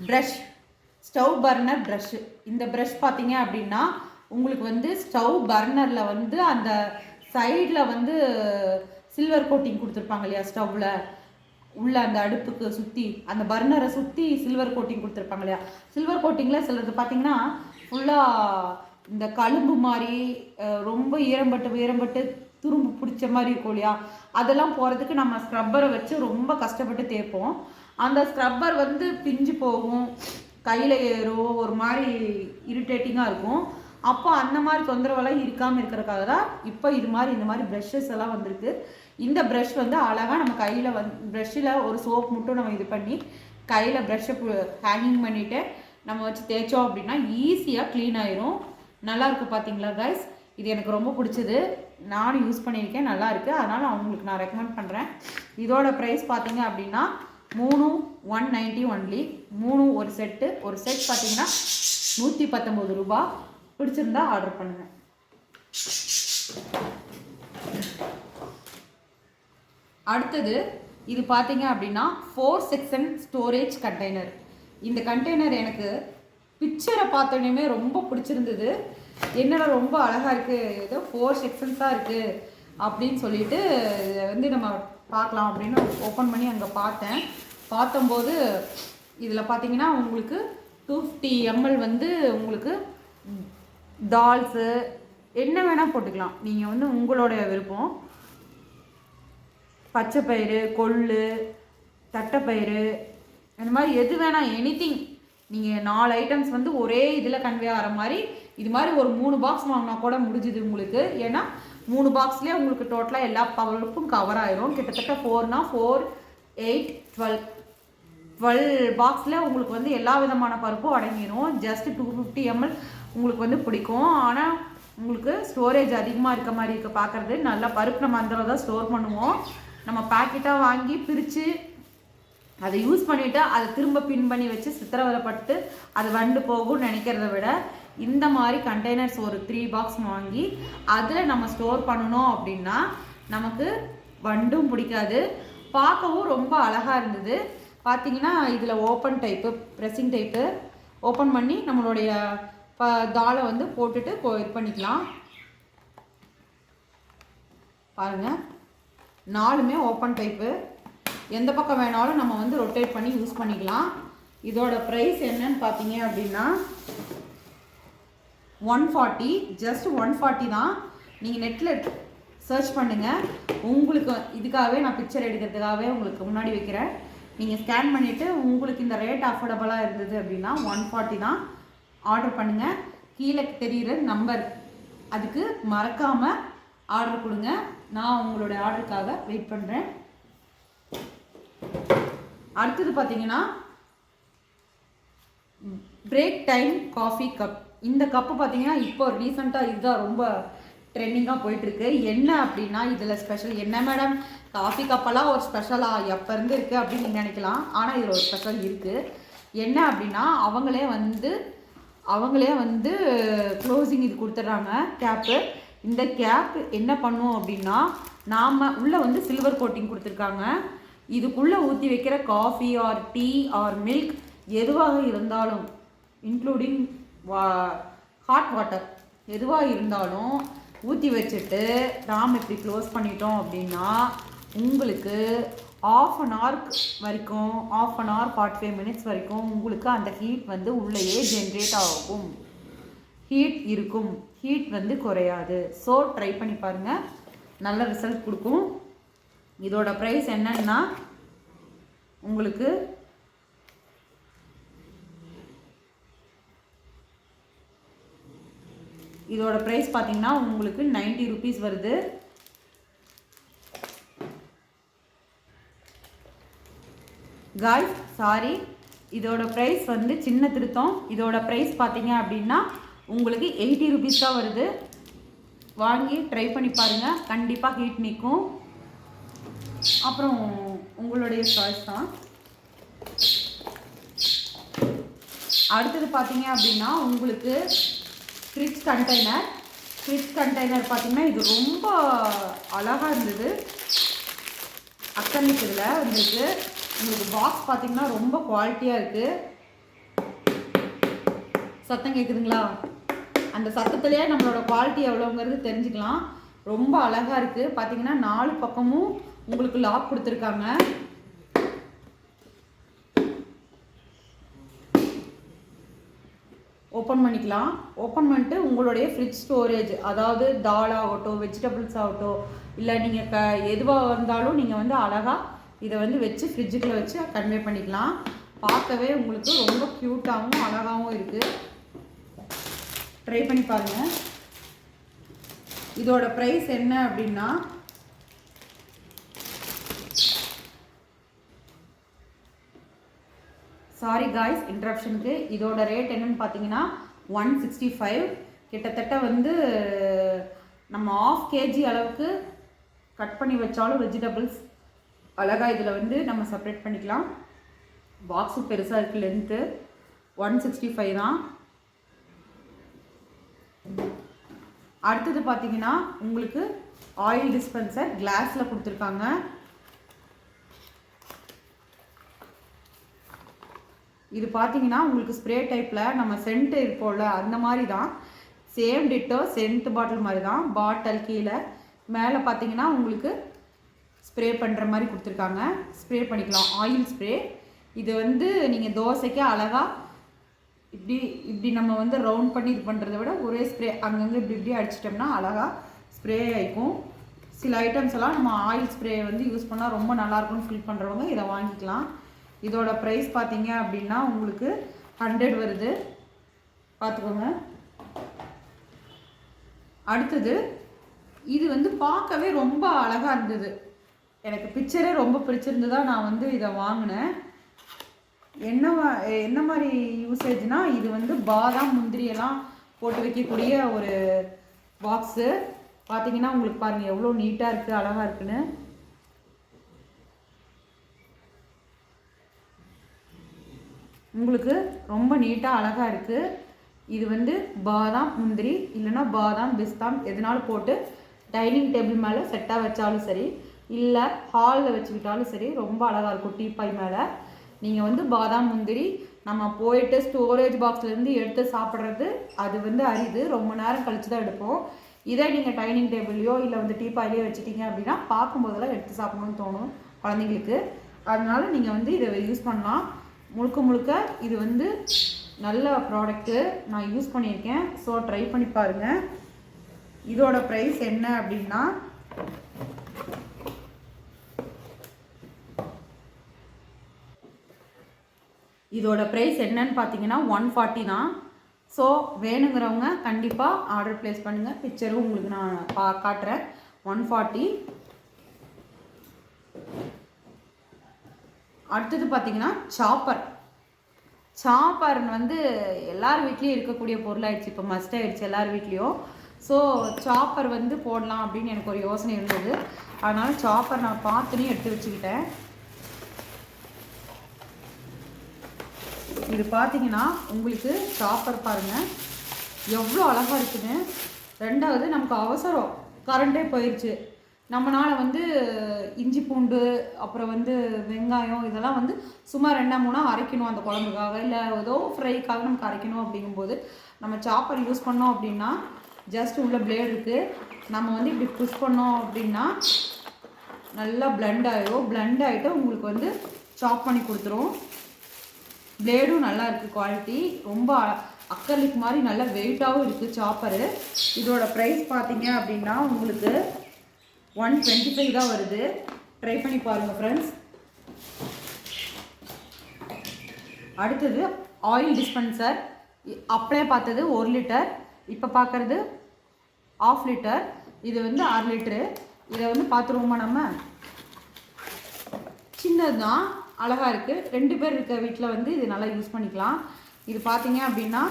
ப்ரஷ், ஸ்டவ் பர்னர் ப்ரஷ்ஷு. இந்த ப்ரஷ் பார்த்தீங்க அப்படின்னா உங்களுக்கு வந்து ஸ்டவ் பர்னரில் வந்து அந்த சைடில் வந்து சில்வர் கோட்டிங் கொடுத்துருப்பாங்க இல்லையா? ஸ்டவ்வில் உள்ள அந்த அடுப்புக்கு சுற்றி அந்த பர்னரை சுற்றி சில்வர் கோட்டிங் கொடுத்துருப்பாங்க இல்லையா? சில்வர் கோட்டிங்கில் சிலது பார்த்தீங்கன்னா ஃபுல்லாக இந்த கழும்பு மாதிரி ரொம்ப ஈரம்பட்டு துரும்பு பிடிச்ச மாதிரி இருக்கும் இல்லையா, அதெல்லாம் போகிறதுக்கு நம்ம ஸ்க்ரப்பரை வச்சு ரொம்ப கஷ்டப்பட்டு தேய்ப்போம். அந்த ஸ்க்ரப்பர் வந்து பிஞ்சு போகும், கையில் ஏறும், ஒரு மாதிரி இரிட்டேட்டிங்காக இருக்கும். அப்போ அந்த மாதிரி தொந்தரவெல்லாம் இருக்காமல் இருக்கிறதுக்காக தான் இப்போ இந்த மாதிரி ப்ரஷஸ் எல்லாம் வந்திருக்கு. இந்த ப்ரஷ் வந்து அழகாக நம்ம கையில் ப்ரஷ்ஷில் ஒரு சோப் மட்டும் நம்ம இது பண்ணி கையில் ப்ரஷ்ஷை ஹேங்கிங் பண்ணிவிட்டு நம்ம வச்சு தேய்ச்சோம் அப்படின்னா ஈஸியாக க்ளீன் ஆயிரும். நல்லாயிருக்கு பார்த்தீங்களா கைஸ், இது எனக்கு ரொம்ப பிடிச்சது, நானும் யூஸ் பண்ணியிருக்கேன், நல்லா இருக்குது. அதனால் அவங்களுக்கு நான் ரெக்கமெண்ட் பண்ணுறேன். இதோட ப்ரைஸ் பார்த்தீங்க அப்படின்னா 3 190 ஒன்லி. 3 ஒரு செட்டு. ஒரு செட் பார்த்தீங்கன்னா 119 ரூபா. பிடிச்சிருந்தா ஆர்டர் பண்ணுங்கள். அடுத்தது இது பார்த்தீங்க அப்படின்னா 4 செக்ஷன் ஸ்டோரேஜ் கண்டெய்னர். இந்த கண்டெய்னர் எனக்கு பிக்சரை பார்த்தோன்னே ரொம்ப பிடிச்சிருந்தது. என்னடா ரொம்ப அழகாக இருக்குது, ஏதோ 4 செக்ஷன்ஸாக இருக்குது அப்படின்னு சொல்லிட்டு இதை வந்து நம்ம பார்க்கலாம் அப்படின்னு ஓப்பன் பண்ணி அங்கே பார்த்தம்போது இதில் பார்த்தீங்கன்னா உங்களுக்கு 250 ml வந்து உங்களுக்கு டால்ஸு என்ன வேணால் போட்டுக்கலாம். நீங்கள் வந்து உங்களோட விருப்பம். பச்சைப்பயிறு, கொள்ளு, தட்டைப்பயிறு, இந்த மாதிரி எது வேணால் எனிதிங். நீங்கள் 4 ஐட்டம்ஸ் வந்து ஒரே இதில் கன்வே ஆகிற மாதிரி இது மாதிரி ஒரு 3 பாக்ஸ் வாங்கினா கூட முடிஞ்சுது உங்களுக்கு. ஏன்னா 3 பாக்ஸ்லேயே உங்களுக்கு டோட்டலாக எல்லா பருப்பும் கவர் ஆயிரும். கிட்டத்தட்ட 4னா 4 8 12 பாக்ஸில் உங்களுக்கு வந்து எல்லா விதமான பருப்பும் அடங்கிடும். ஜஸ்ட் 250 ml உங்களுக்கு வந்து பிடிக்கும். ஆனால் உங்களுக்கு ஸ்டோரேஜ் அதிகமாக இருக்க மாதிரி இருக்க பார்க்குறது. நல்லா பருப்பு நம்ம அந்த தான் ஸ்டோர் பண்ணுவோம். நம்ம பேக்கெட்டாக வாங்கி பிரித்து அதை யூஸ் பண்ணிவிட்டு அதை திரும்ப பின் பண்ணி வச்சு சித்திரவதைப்பட்டு அது வண்டு போகும்னு நினைக்கிறத விட இந்த மாதிரி கண்டெய்னர்ஸ் ஒரு 3 பாக்ஸ் வாங்கி அதில் நம்ம ஸ்டோர் பண்ணணும் அப்படின்னா நமக்கு வண்டும் பிடிக்காது, பார்க்கவும் ரொம்ப அழகாக இருந்தது. பார்த்தீங்கன்னா இதில் open type, pressing type. Open பண்ணி நம்மளுடைய தாளை வந்து போட்டுட்டு இது பண்ணிக்கலாம். பாருங்கள், 4மே ஓப்பன் டைப்பு. எந்த பக்கம் வேணாலும் நம்ம வந்து ரொட்டேட் பண்ணி யூஸ் பண்ணிக்கலாம். இதோட ப்ரைஸ் என்னன்னு பார்த்தீங்க அப்படின்னா 140, ஜஸ்ட் 140 தான். நீங்கள் நெட்டில் சர்ச் பண்ணுங்கள். உங்களுக்கு இதுக்காகவே நான் பிக்சர் எடுக்கிறதுக்காகவே உங்களுக்கு முன்னாடி வைக்கிறேன். நீங்கள் ஸ்கேன் பண்ணிவிட்டு உங்களுக்கு இந்த ரேட் அஃபோர்டபுளாக இருந்தது அப்படின்னா 140 தான். ஆர்டர் பண்ணுங்கள். கீழே தெரிகிற நம்பர் அதுக்கு மறக்காமல் ஆர்டர் கொடுங்க. நான் உங்களோட ஆர்டருக்காக வெயிட் பண்ணுறேன். அடுத்தது பார்த்தீங்கன்னா பிரேக் டைம் காஃபி கப். இந்த கப்பு பார்த்தீங்கன்னா இப்போ ரீசெண்டாக இதுதான் ரொம்ப ட்ரெண்டிங்காக போயிட்டுருக்கு. என்ன அப்படின்னா இதில் ஸ்பெஷல் என்ன மேடம், காஃபி கப்பெல்லாம் ஒரு ஸ்பெஷலாக எப்போ இருந்து இருக்குது அப்படின்னு நீங்கள் நினைக்கலாம். ஆனால் இதில் ஒரு ஸ்பெஷல் இருக்குது. என்ன அப்படின்னா அவங்களே வந்து க்ளோசிங் இது கொடுத்துட்றாங்க கேப்பு. இந்த கேப் என்ன பண்ணும் அப்படின்னா நாம் உள்ளே வந்து சில்வர் கோட்டிங் கொடுத்துருக்காங்க. இதுக்குள்ளே ஊற்றி வைக்கிற coffee or tea or milk எதுவாக இருந்தாலும் இன்க்ளூடிங் ஹாட் வாட்டர் எதுவாக இருந்தாலும் ஊற்றி வச்சுட்டு நாம் இப்படி க்ளோஸ் பண்ணிட்டோம் அப்படின்னா உங்களுக்கு ½ an hour வரைக்கும் 45 minutes வரைக்கும் உங்களுக்கு அந்த ஹீட் வந்து உள்ளேயே ஜென்ரேட் ஆகும். ஹீட் இருக்கும், ஹீட் வந்து குறையாது. ஸோ ட்ரை பண்ணி பாருங்கள், நல்ல ரிசல்ட் கொடுக்கும். இதோட ப்ரைஸ் என்னன்னா உங்களுக்கு இதோட ப்ரைஸ் பார்த்தீங்கன்னா உங்களுக்கு 90 rupees வருது. காய்ஸ் சாரி, இதோட ப்ரைஸ் வந்து சின்ன திருத்தம். இதோட ப்ரைஸ் பார்த்தீங்க அப்படின்னா உங்களுக்கு 80 rupees தான் வருது. வாங்கி ட்ரை பண்ணி பாருங்கள், கண்டிப்பாக ஹீட் நிற்கும். அப்புறம் உங்களுடைய சாய்ஸ் தான். அடுத்தது பார்த்தீங்க அப்படின்னா உங்களுக்கு ஃப்ரிட்ஜ் கண்டெய்னர் பார்த்தீங்கன்னா இது ரொம்ப அழகாக இருந்தது. அக்கன்னிக் இதில் வந்துருக்கு. உங்களுக்கு பாக்ஸ் பார்த்தீங்கன்னா ரொம்ப குவாலிட்டியாக இருக்குது. சத்தம் கேட்குதுங்களா? அந்த சத்தத்துலேயே நம்மளோட குவாலிட்டி எவ்வளோங்கிறது தெரிஞ்சுக்கலாம். ரொம்ப அழகாக இருக்குது. பார்த்தீங்கன்னா 4 பக்கமும் உங்களுக்கு லாக் கொடுத்துருக்காங்க. ஓப்பன் பண்ணிக்கலாம். ஓப்பன் பண்ணிட்டு உங்களுடைய ஃப்ரிட்ஜ் ஸ்டோரேஜ், அதாவது தால் ஆகட்டும், வெஜிடபிள்ஸ் ஆகட்டும், இல்லை நீங்கள் எதுவாக இருந்தாலும் நீங்கள் வந்து அழகாக இதை வந்து வச்சு ஃப்ரிட்ஜுக்குள்ளே வச்சு கன்வே பண்ணிக்கலாம். பார்க்கவே உங்களுக்கு ரொம்ப க்யூட்டாகவும் அழகாகவும் இருக்குது. ட்ரை பண்ணி பாருங்கள். இதோட ப்ரைஸ் என்ன அப்படின்னா சாரி காய்ஸ் இன்ட்ரப்ஷனுக்கு, இதோட ரேட் என்னன்னு பார்த்தீங்கன்னா 165. கிட்டத்தட்ட வந்து நம்ம 1/2 kg அளவுக்கு கட் பண்ணி வச்சாலும் வெஜிடபிள்ஸ் அழகாக இதில் வந்து நம்ம செப்பரேட் பண்ணிக்கலாம். பாக்ஸு பெருசாக இருக்குது, லென்த்து 165 தான். அடுத்தது பார்த்தீங்கன்னா உங்களுக்கு ஆயில் டிஸ்பென்சர் கிளாஸில் கொடுத்துருக்காங்க. இது பார்த்தீங்கன்னா உங்களுக்கு ஸ்ப்ரே டைப்பில் நம்ம சென்ட் இருப்போம்ல அந்த மாதிரி தான், சேம் டிட்டோ சென்ட் பாட்டில் மாதிரி தான். பாட்டில் கீழே மேலே பார்த்தீங்கன்னா உங்களுக்கு ஸ்ப்ரே பண்ணுற மாதிரி கொடுத்துருக்காங்க. ஸ்ப்ரே பண்ணிக்கலாம், ஆயில் ஸ்ப்ரே. இது வந்து நீங்கள் தோசைக்கு அழகாக இப்படி நம்ம வந்து ரவுண்ட் பண்ணி இது பண்ணுறத விட ஒரே ஸ்ப்ரே அங்கங்கே இப்படி அடிச்சிட்டோம்னா அழகாக ஸ்ப்ரே ஆகிக்கும். சில ஐட்டம்ஸ் எல்லாம் நம்ம ஆயில் ஸ்ப்ரே வந்து யூஸ் பண்ணால் ரொம்ப நல்லாயிருக்கும்னு ஃபீல் பண்ணுறவங்க இதை வாங்கிக்கலாம். இதோட ப்ரைஸ் பார்த்தீங்க அப்படின்னா உங்களுக்கு 100 வருது, பார்த்துக்கோங்க. அடுத்தது இது வந்து பார்க்கவே ரொம்ப அழகாக இருந்தது, எனக்கு பிக்சரே ரொம்ப பிடிச்சிருந்ததா நான் வந்து இதை வாங்கினேன். என்ன மாதிரி யூசேஜ்னால் இது வந்து பாதாம் முந்திரியெல்லாம் போட்டு வைக்கக்கூடிய ஒரு பாக்ஸு. பார்த்தீங்கன்னா உங்களுக்கு பாருங்கள் எவ்வளோ நீட்டாக இருக்குது, அழகாக இருக்குன்னு. உங்களுக்கு ரொம்ப நீட்டாக அழகாக இருக்குது. இது வந்து பாதாம் முந்திரி இல்லைன்னா பாதாம் பிஸ்தாம் எதுனாலும் போட்டு டைனிங் டேபிள் மேலே செட்டாக வச்சாலும் சரி, இல்லை ஹாலில் வச்சுக்கிட்டாலும் சரி, ரொம்ப அழகாக இருக்கும். டீப்பாய் மேலே நீங்கள் வந்து பாதாம் முந்திரி நம்ம போயிட்டு ஸ்டோரேஜ் பாக்ஸ்லேருந்து எடுத்து சாப்பிட்றது அது வந்து அரிது, ரொம்ப நேரம் கழித்து தான் எடுப்போம். இதே நீங்கள் டைனிங் டேபிள்லையோ இல்லை வந்து டீப்பாயிலையோ வச்சுட்டிங்க அப்படின்னா பார்க்கும்போதெல்லாம் எடுத்து சாப்பிடணும்னு தோணும் குழந்தைங்களுக்கு. அதனால நீங்கள் வந்து இதை யூஸ் பண்ணலாம். முழுக்க இது வந்து நல்ல ப்ராடக்ட்டு, நான் யூஸ் பண்ணியிருக்கேன். ஸோ ட்ரை பண்ணி பாருங்கள். இதோட ப்ரைஸ் என்ன அப்படின்னா இதோட ப்ரைஸ் என்னன்னு பார்த்தீங்கன்னா 140 தான். ஸோ வேணுங்கிறவங்க கண்டிப்பாக ஆர்டர் ப்ளேஸ் பண்ணுங்கள். பிக்சரும் உங்களுக்கு நான் காட்டுறேன். 140. அடுத்தது பார்த்தீங்கன்னா சாப்பர் வந்து எல்லார் வீட்லேயும் இருக்கக்கூடிய பொருளாகிடுச்சு, இப்போ மஸ்ட் ஆகிடுச்சு எல்லார் வீட்லேயும். ஸோ சாப்பர் வந்து போடலாம் அப்படின்னு எனக்கு ஒரு யோசனை இருந்தது. அதனால் சாப்பர் நான் பார்த்துன்னு எடுத்து வச்சுக்கிட்டேன். இது பார்த்தீங்கன்னா உங்களுக்கு சாப்பர் பாருங்கள் எவ்வளோ அழகாக இருக்குன்னு. ரெண்டாவது நமக்கு அவசரம், கரண்டே போயிடுச்சு, நம்மளால் வந்து இஞ்சி பூண்டு அப்புறம் வந்து வெங்காயம் இதெல்லாம் வந்து சும்மா 2-3 அரைக்கணும் அந்த குழம்புக்காக, இல்லை ஏதோ ஃப்ரைக்காக நமக்கு அரைக்கணும். அப்படிங்கும்போது நம்ம சாப்பர் யூஸ் பண்ணோம் அப்படின்னா ஜஸ்ட் உள்ள பிளேட் இருக்குது, நம்ம வந்து இப்படி புஷ் பண்ணோம் அப்படின்னா நல்லா பிளெண்ட் ஆகிடும். பிளெண்ட் ஆகிட்டு உங்களுக்கு வந்து சாப் பண்ணி கொடுத்துரும். பிளேடும் நல்லா இருக்குது, குவாலிட்டி ரொம்ப அக்கர்லிக் மாதிரி நல்ல வெயிட்டாகவும் இருக்குது சாப்பரு. இதோட ப்ரைஸ் பார்த்தீங்க அப்படின்னா உங்களுக்கு 125 தான் வருது. ட்ரை பண்ணி பாருங்கள் ஃப்ரெண்ட்ஸ். அடுத்தது ஆயில் டிஸ்பென்சர். அப்படியே பார்த்தது 1 லிட்டர், இப்போ பார்க்குறது 1/2 லிட்டர். இது வந்து 1/2 லிட்டரு. இதை வந்து பார்த்துருவோமா நம்ம. சின்னது தான், அழகாக இருக்குது. 2 பேர் இருக்க வீட்டில் வந்து இது நல்லா யூஸ் பண்ணிக்கலாம். இது பார்த்தீங்க அப்படின்னா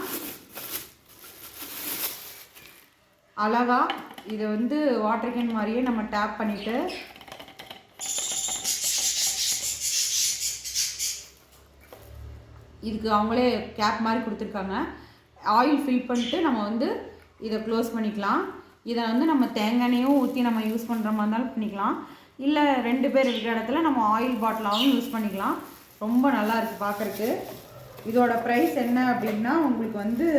அழகாக இதை வந்து வாட்டர் கேன் மாதிரியே நம்ம டேப் பண்ணிவிட்டு இதுக்கு அவங்களே கேப் மாதிரி கொடுத்துருக்காங்க. ஆயில் ஃபில் பண்ணிட்டு நம்ம வந்து இதை க்ளோஸ் பண்ணிக்கலாம். இதை வந்து நம்ம தேங்காய் எண்ணெயும் ஊற்றி நம்ம யூஸ் பண்ணுற மாதிரி இருந்தாலும் பண்ணிக்கலாம், இல்லை 2 பேர் இருக்கிற இடத்துல நம்ம ஆயில் பாட்டிலாகவும் யூஸ் பண்ணிக்கலாம். ரொம்ப நல்லா இருக்குது பார்க்குறக்கு. இதோட ப்ரைஸ் என்ன அப்படின்னா உங்களுக்கு வந்து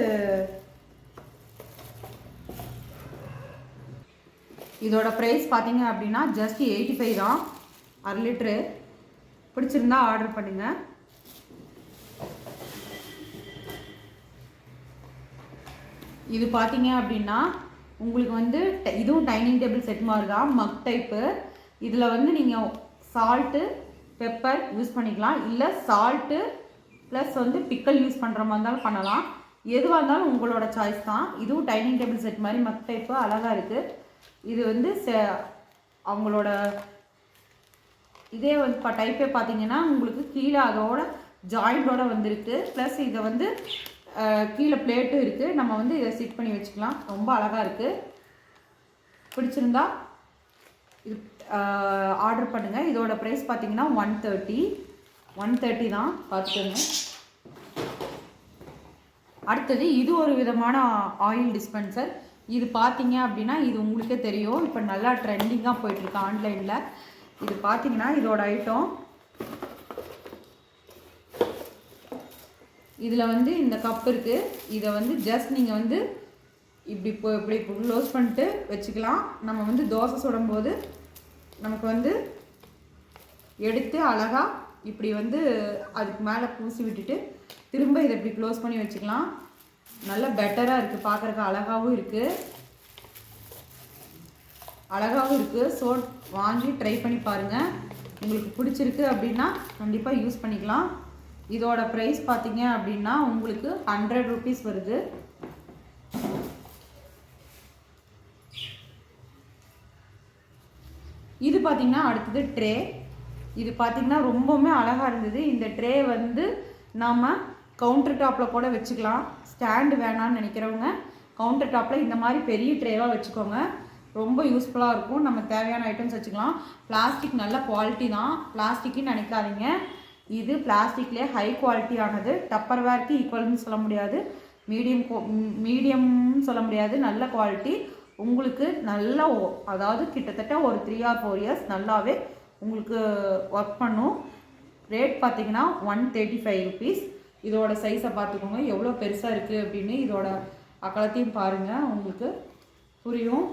இதோட ப்ரைஸ் பார்த்தீங்க அப்படின்னா ஜஸ்ட் 85 தான், 1/2 லிட்ரு. பிடிச்சிருந்தா ஆர்டர் பண்ணுங்கள். இது பார்த்தீங்க அப்படின்னா உங்களுக்கு வந்து இதுவும் டைனிங் டேபிள் செட் மாதிரி தான், மக் டைப்பு. இதில் வந்து நீங்கள் சால்ட்டு பெப்பர் யூஸ் பண்ணிக்கலாம், இல்லை சால்ட்டு ப்ளஸ் வந்து பிக்கல் யூஸ் பண்ணுற மாதிரி இருந்தாலும் பண்ணலாம். எதுவாக இருந்தாலும் உங்களோட சாய்ஸ் தான். இதுவும் டைனிங் டேபிள் செட் மாதிரி மக் டைப்பு அழகாக இருக்குது. இது வந்து அவங்களோட இதே வந்து டைப்பே பார்த்தீங்கன்னா உங்களுக்கு கீழே அதோட ஜாயிண்டோட வந்துருக்கு. ப்ளஸ் இதை வந்து கீழே பிளேட்டும் இருக்குது. நம்ம வந்து இதை செட் பண்ணி வச்சுக்கலாம். ரொம்ப அழகாக இருக்குது. பிடிச்சிருந்தா இது ஆர்டர் பண்ணுங்கள். இதோட ப்ரைஸ் பார்த்தீங்கன்னா 130 தான், பார்த்துக்கோங்க. அடுத்தது இது ஒரு விதமான ஆயில் டிஸ்பென்சர். இது பார்த்தீங்க அப்படின்னா இது உங்களுக்கே தெரியும், இப்போ நல்லா ட்ரெண்டிங்காக போயிட்டுருக்கு ஆன்லைனில். இது பார்த்தீங்கன்னா இதோட ஐட்டம், இதில் வந்து இந்த கப் இருக்குது. இதை வந்து ஜஸ்ட் நீங்கள் வந்து இப்படி க்ளோஸ் பண்ணிட்டு வச்சுக்கலாம். நம்ம வந்து தோசை சுடும்போது நமக்கு வந்து எடுத்து அழகாக இப்படி வந்து அதுக்கு மேலே பூசி விட்டுட்டு திரும்ப இதை இப்படி க்ளோஸ் பண்ணி வச்சுக்கலாம். நல்லா பெட்டராக இருக்குது, பார்க்குறக்கு அழகாகவும் இருக்குது. ஸோ வாங்கி ட்ரை பண்ணி பாருங்கள். உங்களுக்கு பிடிச்சிருக்கு அப்படின்னா கண்டிப்பாக யூஸ் பண்ணிக்கலாம். இதோட ப்ரைஸ் பார்த்தீங்க அப்படின்னா உங்களுக்கு 100 rupees வருது. இது பார்த்தீங்கன்னா அடுத்தது ட்ரே. இது பார்த்தீங்கன்னா ரொம்பவுமே அழகாக இருந்தது. இந்த ட்ரே வந்து நாம் கவுண்டர் டாப்பில் கூட வச்சுக்கலாம். ஸ்டாண்டு வேணான்னு நினைக்கிறவங்க கவுண்டர் டாப்பில் இந்த மாதிரி பெரிய ட்ரேவாக வச்சுக்கோங்க. ரொம்ப யூஸ்ஃபுல்லாக இருக்கும். நம்ம தேவையான ஐட்டம்ஸ் வச்சுக்கலாம். பிளாஸ்டிக் நல்ல குவாலிட்டி தான், பிளாஸ்டிக்குன்னு நினைக்காதீங்க. இது பிளாஸ்டிக்லேயே ஹை குவாலிட்டியானது. டப்பர்வேர்க்கு ஈக்குவல்னு சொல்ல முடியாது, மீடியம்னு சொல்ல முடியாது, நல்ல குவாலிட்டி. உங்களுக்கு நல்லா அதாவது கிட்டத்தட்ட ஒரு 3 or 4 years நல்லாவே உங்களுக்கு ஒர்க் பண்ணும். ரேட் பார்த்தீங்கன்னா 135 rupees. இதோட சைஸை பார்த்துக்கோங்க எவ்வளோ பெருசாக இருக்குது அப்படின்னு. இதோட அகலத்தையும் பாருங்கள், உங்களுக்கு புரியும்.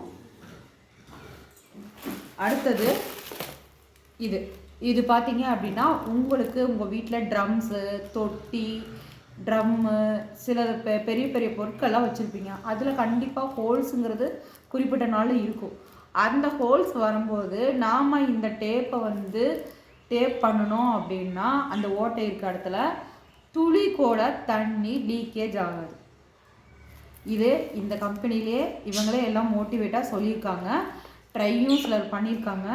அடுத்தது இது பார்த்தீங்க அப்படின்னா உங்களுக்கு உங்கள் வீட்டில் ட்ரம்ஸு, தொட்டி, ட்ரம்மு, சில பெரிய பெரிய பொருட்கள்லாம் வச்சுருப்பீங்க. அதில் கண்டிப்பாக ஹோல்ஸுங்கிறது குறிப்பிட்ட நாள் இருக்கும். அந்த ஹோல்ஸ் வரும்போது நாம் இந்த டேப்பை வந்து டேப் பண்ணணும் அப்படின்னா அந்த ஓட்டை இருக்க இடத்துல துளி கூட தண்ணி லீக்கேஜ் ஆகாது. இது இந்த கம்பெனிலே இவங்களே எல்லாம் மோட்டிவேட்டாக சொல்லியிருக்காங்க. ட்ரையும் சிலர் பண்ணியிருக்காங்க.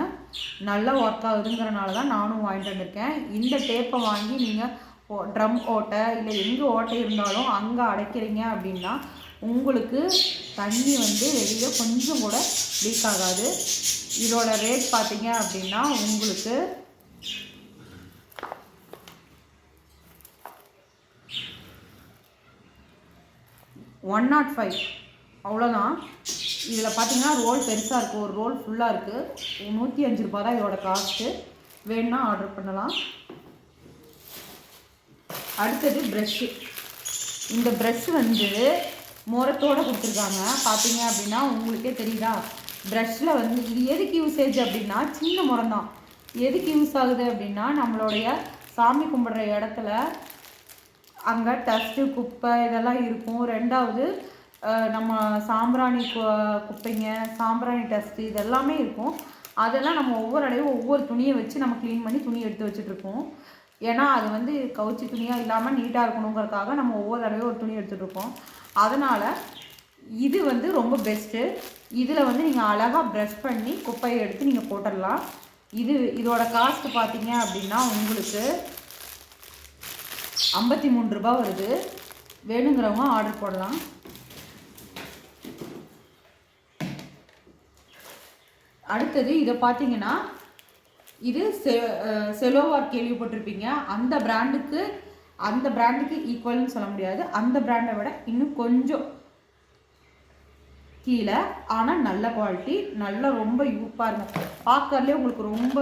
நல்லா ஒர்க் ஆகுதுங்கிறனால தான் நானும் வாங்கிட்டு வந்திருக்கேன். இந்த டேப்பை வாங்கி நீங்கள் ட்ரம் ஓட்டை இல்லை எங்கே ஓட்டை இருந்தாலும் அங்கே அடைக்கிறீங்க அப்படின்னா உங்களுக்கு தண்ணி வந்து வெளியே கொஞ்சம் கூட லீக் ஆகாது. இதோட ரேட் பார்த்தீங்க அப்படின்னா உங்களுக்கு $105 அவ்வளோதான். இதில் பார்த்தீங்கன்னா ரோல் பெருசாக இருக்குது, ஒரு ரோல் ஃபுல்லாக இருக்குது. 105 ரூபா தான் இதோட காஸ்ட்டு. வேணுன்னா ஆர்டர் பண்ணலாம். அடுத்தது ப்ரெஷ்ஷு. இந்த ப்ரெஷ் வந்து முரத்தோடு கொடுத்துருக்காங்க. பார்த்தீங்க அப்படின்னா உங்களுக்கே தெரியுதா, ப்ரெஷ்ஷில் வந்து இது எதுக்கு யூசேஜ் அப்படின்னா சின்ன முறம் தான். எதுக்கு யூஸ் ஆகுது அப்படின்னா நம்மளுடைய சாமி கும்பிட்ற இடத்துல அங்கே டஸ்ட்டு, குப்பை இதெல்லாம் இருக்கும். ரெண்டாவது நம்ம சாம்பிராணி குப்பைங்க, சாம்பிராணி டஸ்ட்டு இதெல்லாமே இருக்கும். அதெல்லாம் நம்ம ஒவ்வொரு அடையும் ஒவ்வொரு துணியை வச்சு நம்ம க்ளீன் பண்ணி துணி எடுத்து வச்சுட்ருப்போம். ஏன்னா அது வந்து கவுச்சி துணியாக இல்லாமல் நீட்டாக இருக்கணுங்கிறதுக்காக நம்ம ஒவ்வொரு தடவையும் ஒரு துணி எடுத்துகிட்ருப்போம். அதனால் இது வந்து ரொம்ப பெஸ்ட்டு. இதில் வந்து நீங்கள் அழகாக ப்ரஷ் பண்ணி குப்பையை எடுத்து நீங்கள் போட்டுடலாம். இதோட காஸ்ட்டு பார்த்தீங்க அப்படின்னா உங்களுக்கு 53 ரூபா வருது. வேணுங்கிறவங்க ஆர்டர் போடலாம். அடுத்தது இதை பார்த்தீங்கன்னா இது செலோவார் கேள்விப்பட்டிருப்பீங்க. அந்த பிராண்டுக்கு ஈக்குவல்னு சொல்ல முடியாது. அந்த பிராண்டை விட இன்னும் கொஞ்சம் கீழே, ஆனால் நல்ல குவாலிட்டி, நல்லா ரொம்ப பாருங்க பார்க்கறதுலே உங்களுக்கு ரொம்ப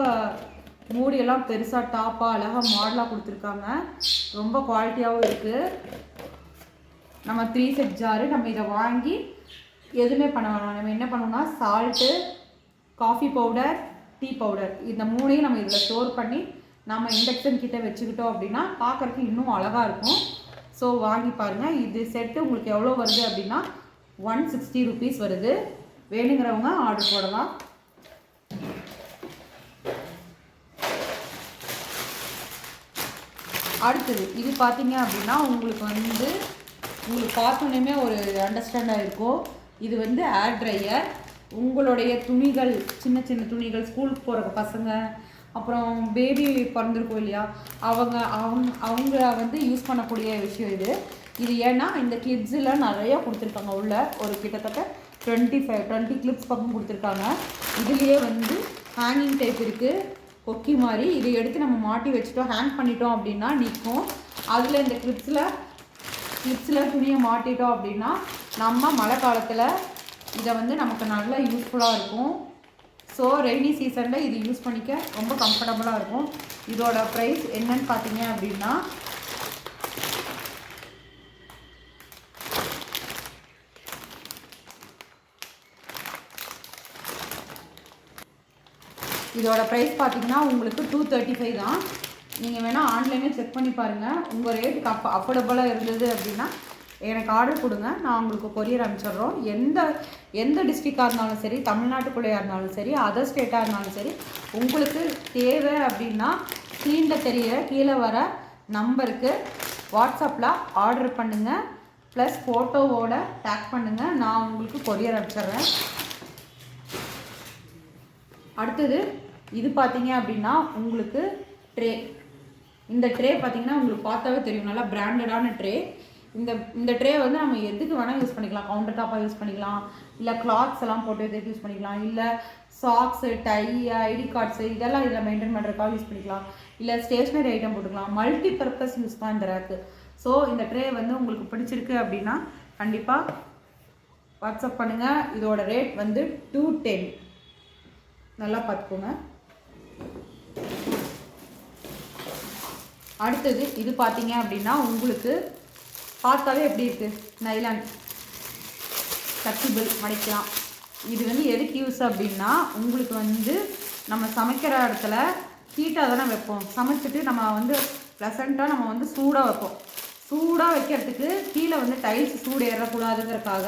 மூடியெல்லாம் பெருசாக டாப்பாக அழகாக மாடலாக கொடுத்துருக்காங்க. ரொம்ப குவாலிட்டியாகவும் இருக்குது. நம்ம 3 set ஜாரு நம்ம இதை வாங்கி எதுவுமே பண்ண வேணாம். நம்ம என்ன பண்ணணும்னா salt, coffee powder, tea powder இந்த 3ஐயும் நம்ம இதில் ஸ்டோர் பண்ணி நம்ம இண்டக்ஷன் கிட்டே வச்சுக்கிட்டோம் அப்படின்னா பார்க்குறதுக்கு இன்னும் அழகாக இருக்கும். ஸோ வாங்கி பாருங்கள். இது செட்டு உங்களுக்கு எவ்வளோ வருது அப்படின்னா 160 rupees வருது. வேணுங்கிறவங்க ஆர்டர் போடலாம். அடுத்தது இது பார்த்தீங்க அப்படின்னா உங்களுக்கு பார்த்தோன்னே ஒரு அண்டர்ஸ்டாண்டாக இருக்கும். இது வந்து ஏர் ட்ரையர். உங்களுடைய துணிகள், சின்ன சின்ன துணிகள், ஸ்கூலுக்கு போகிற பசங்க, அப்புறம் பேபி பிறந்திருக்கும் இல்லையா, அவங்க வந்து யூஸ் பண்ணக்கூடிய விஷயம் இது ஏன்னா இந்த கிளிப்ஸில் நிறையா கொடுத்துருக்காங்க. உள்ள ஒரு கிட்டத்தட்ட 20 கிளிப்ஸ் பக்கம் கொடுத்துருக்காங்க. இதுலேயே வந்து ஹேங்கிங் டைப் இருக்குது, கொக்கி மாதிரி. இதை எடுத்து நம்ம மாட்டி வச்சுட்டோம், ஹேங் பண்ணிட்டோம் அப்படின்னா நிற்கும். அதில் இந்த கிளிப்ஸில் துணியை மாட்டிட்டோம் அப்படின்னா நம்ம மழை காலத்தில் இதை வந்து நமக்கு நல்லா யூஸ்ஃபுல்லாக இருக்கும். ஸோ ரெய்னி சீசனில் இது யூஸ் பண்ணிக்க ரொம்ப கம்ஃபர்டபுளாக இருக்கும். இதோட ப்ரைஸ் என்னன்னு பார்த்தீங்க அப்படின்னா உங்களுக்கு 235 தான். நீங்கள் வேணால் ஆன்லைனில் செக் பண்ணி பாருங்கள். உங்கள் ரேட்டுக்கு அஃபோர்டபுளாக இருந்தது அப்படின்னா எனக்கு ஆர்டர் கொடுங்க, நான் உங்களுக்கு கொரியர் அனுப்பிச்சிட்றோம். எந்த டிஸ்ட்ரிக்டாக இருந்தாலும் சரி, தமிழ்நாட்டுக்குள்ளேயா இருந்தாலும் சரி, அதர் ஸ்டேட்டாக இருந்தாலும் சரி, உங்களுக்கு தேவை அப்படின்னா ஸ்க்ரீனில் தெரிகிற கீழே வர நம்பருக்கு வாட்ஸ்அப்பில் ஆர்டர் பண்ணுங்கள். ப்ளஸ் ஃபோட்டோவோட டேக் பண்ணுங்கள், நான் உங்களுக்கு கொரியர் அனுப்பிச்சிட்றேன். அடுத்தது இது பார்த்தீங்க அப்படின்னா உங்களுக்கு ட்ரே. இந்த ட்ரே பார்த்தீங்கன்னா உங்களுக்கு பார்த்தாவே தெரியும், நல்லா பிராண்டடான ட்ரே. இந்த ட்ரே வந்து நம்ம எதுக்கு வேணால் யூஸ் பண்ணிக்கலாம். கவுண்டர் டாப்பாக யூஸ் பண்ணிக்கலாம், இல்லை கிளாத்ஸ் எல்லாம் போட்டு எதுக்கு யூஸ் பண்ணிக்கலாம், இல்லை சாக்ஸு, டை, ஐடி கார்ட்ஸு இதெல்லாம் இதில் மெயின்டைன் பண்ணுறதுக்காக யூஸ் பண்ணிக்கலாம், இல்லை ஸ்டேஷ்னரி ஐட்டம் போட்டுக்கலாம். மல்டி பர்பஸ் யூஸ் தான் இந்த ரேக்கு. ஸோ இந்த ட்ரே வந்து உங்களுக்கு பிடிச்சிருக்கு அப்படின்னா கண்டிப்பாக வாட்ஸ்அப் பண்ணுங்கள். இதோட ரேட் வந்து 210. நல்லா பார்த்துக்கோங்க. அடுத்தது இது பார்த்தீங்க அப்படின்னா உங்களுக்கு பார்த்தாவே எப்படி இருக்குது, நைலான் ஃப்ளெக்சிபிள் மடிக்கலாம். இது வந்து எதுக்கு யூஸ் அப்படின்னா உங்களுக்கு வந்து நம்ம சமைக்கிற இடத்துல ஹீட்டாக தானே வைப்போம். சமைச்சிட்டு நம்ம வந்து ப்ளசண்ட்டாக நம்ம வந்து சூடாக வைப்போம். சூடாக வைக்கிறதுக்கு கீழே வந்து டைல்ஸ் சூடு ஏறக்கூடாதுங்கிறதுக்காக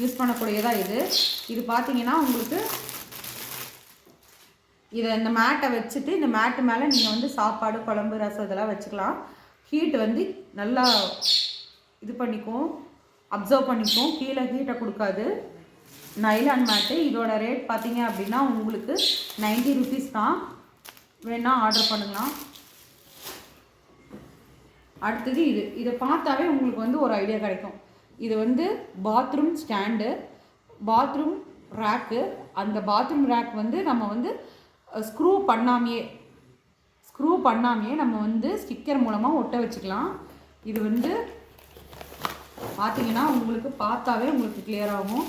யூஸ் பண்ணக்கூடியதாக இது பார்த்தீங்கன்னா உங்களுக்கு இதை இந்த மேட்டை வச்சுட்டு இந்த மேட்டு மேலே நீங்கள் வந்து சாப்பாடு, குழம்பு, ரசம் இதெல்லாம் வச்சுக்கலாம். ஹீட் வந்து நல்லா இது பண்ணிக்கும், அப்சர்வ் பண்ணிக்கும், கீழே ஹீட்டை கொடுக்காது. நைலான் மேட்டு. இதோட ரேட் பார்த்தீங்க அப்படின்னா உங்களுக்கு 90 rupees தான். வேணால் ஆர்டர் பண்ணுங்களாம். அடுத்தது இதை பார்த்தாவே உங்களுக்கு வந்து ஒரு ஐடியா கிடைக்கும். இது வந்து பாத்ரூம் ஸ்டாண்டு, பாத்ரூம் ரேக்கு. அந்த பாத்ரூம் ரேக் வந்து நம்ம வந்து ஸ்க்ரூ பண்ணாமையே நம்ம வந்து ஸ்டிக்கர் மூலமாக ஒட்ட வச்சுக்கலாம். இது வந்து பார்த்தீங்கன்னா உங்களுக்கு பார்த்தாவே உங்களுக்கு கிளியர் ஆகும்.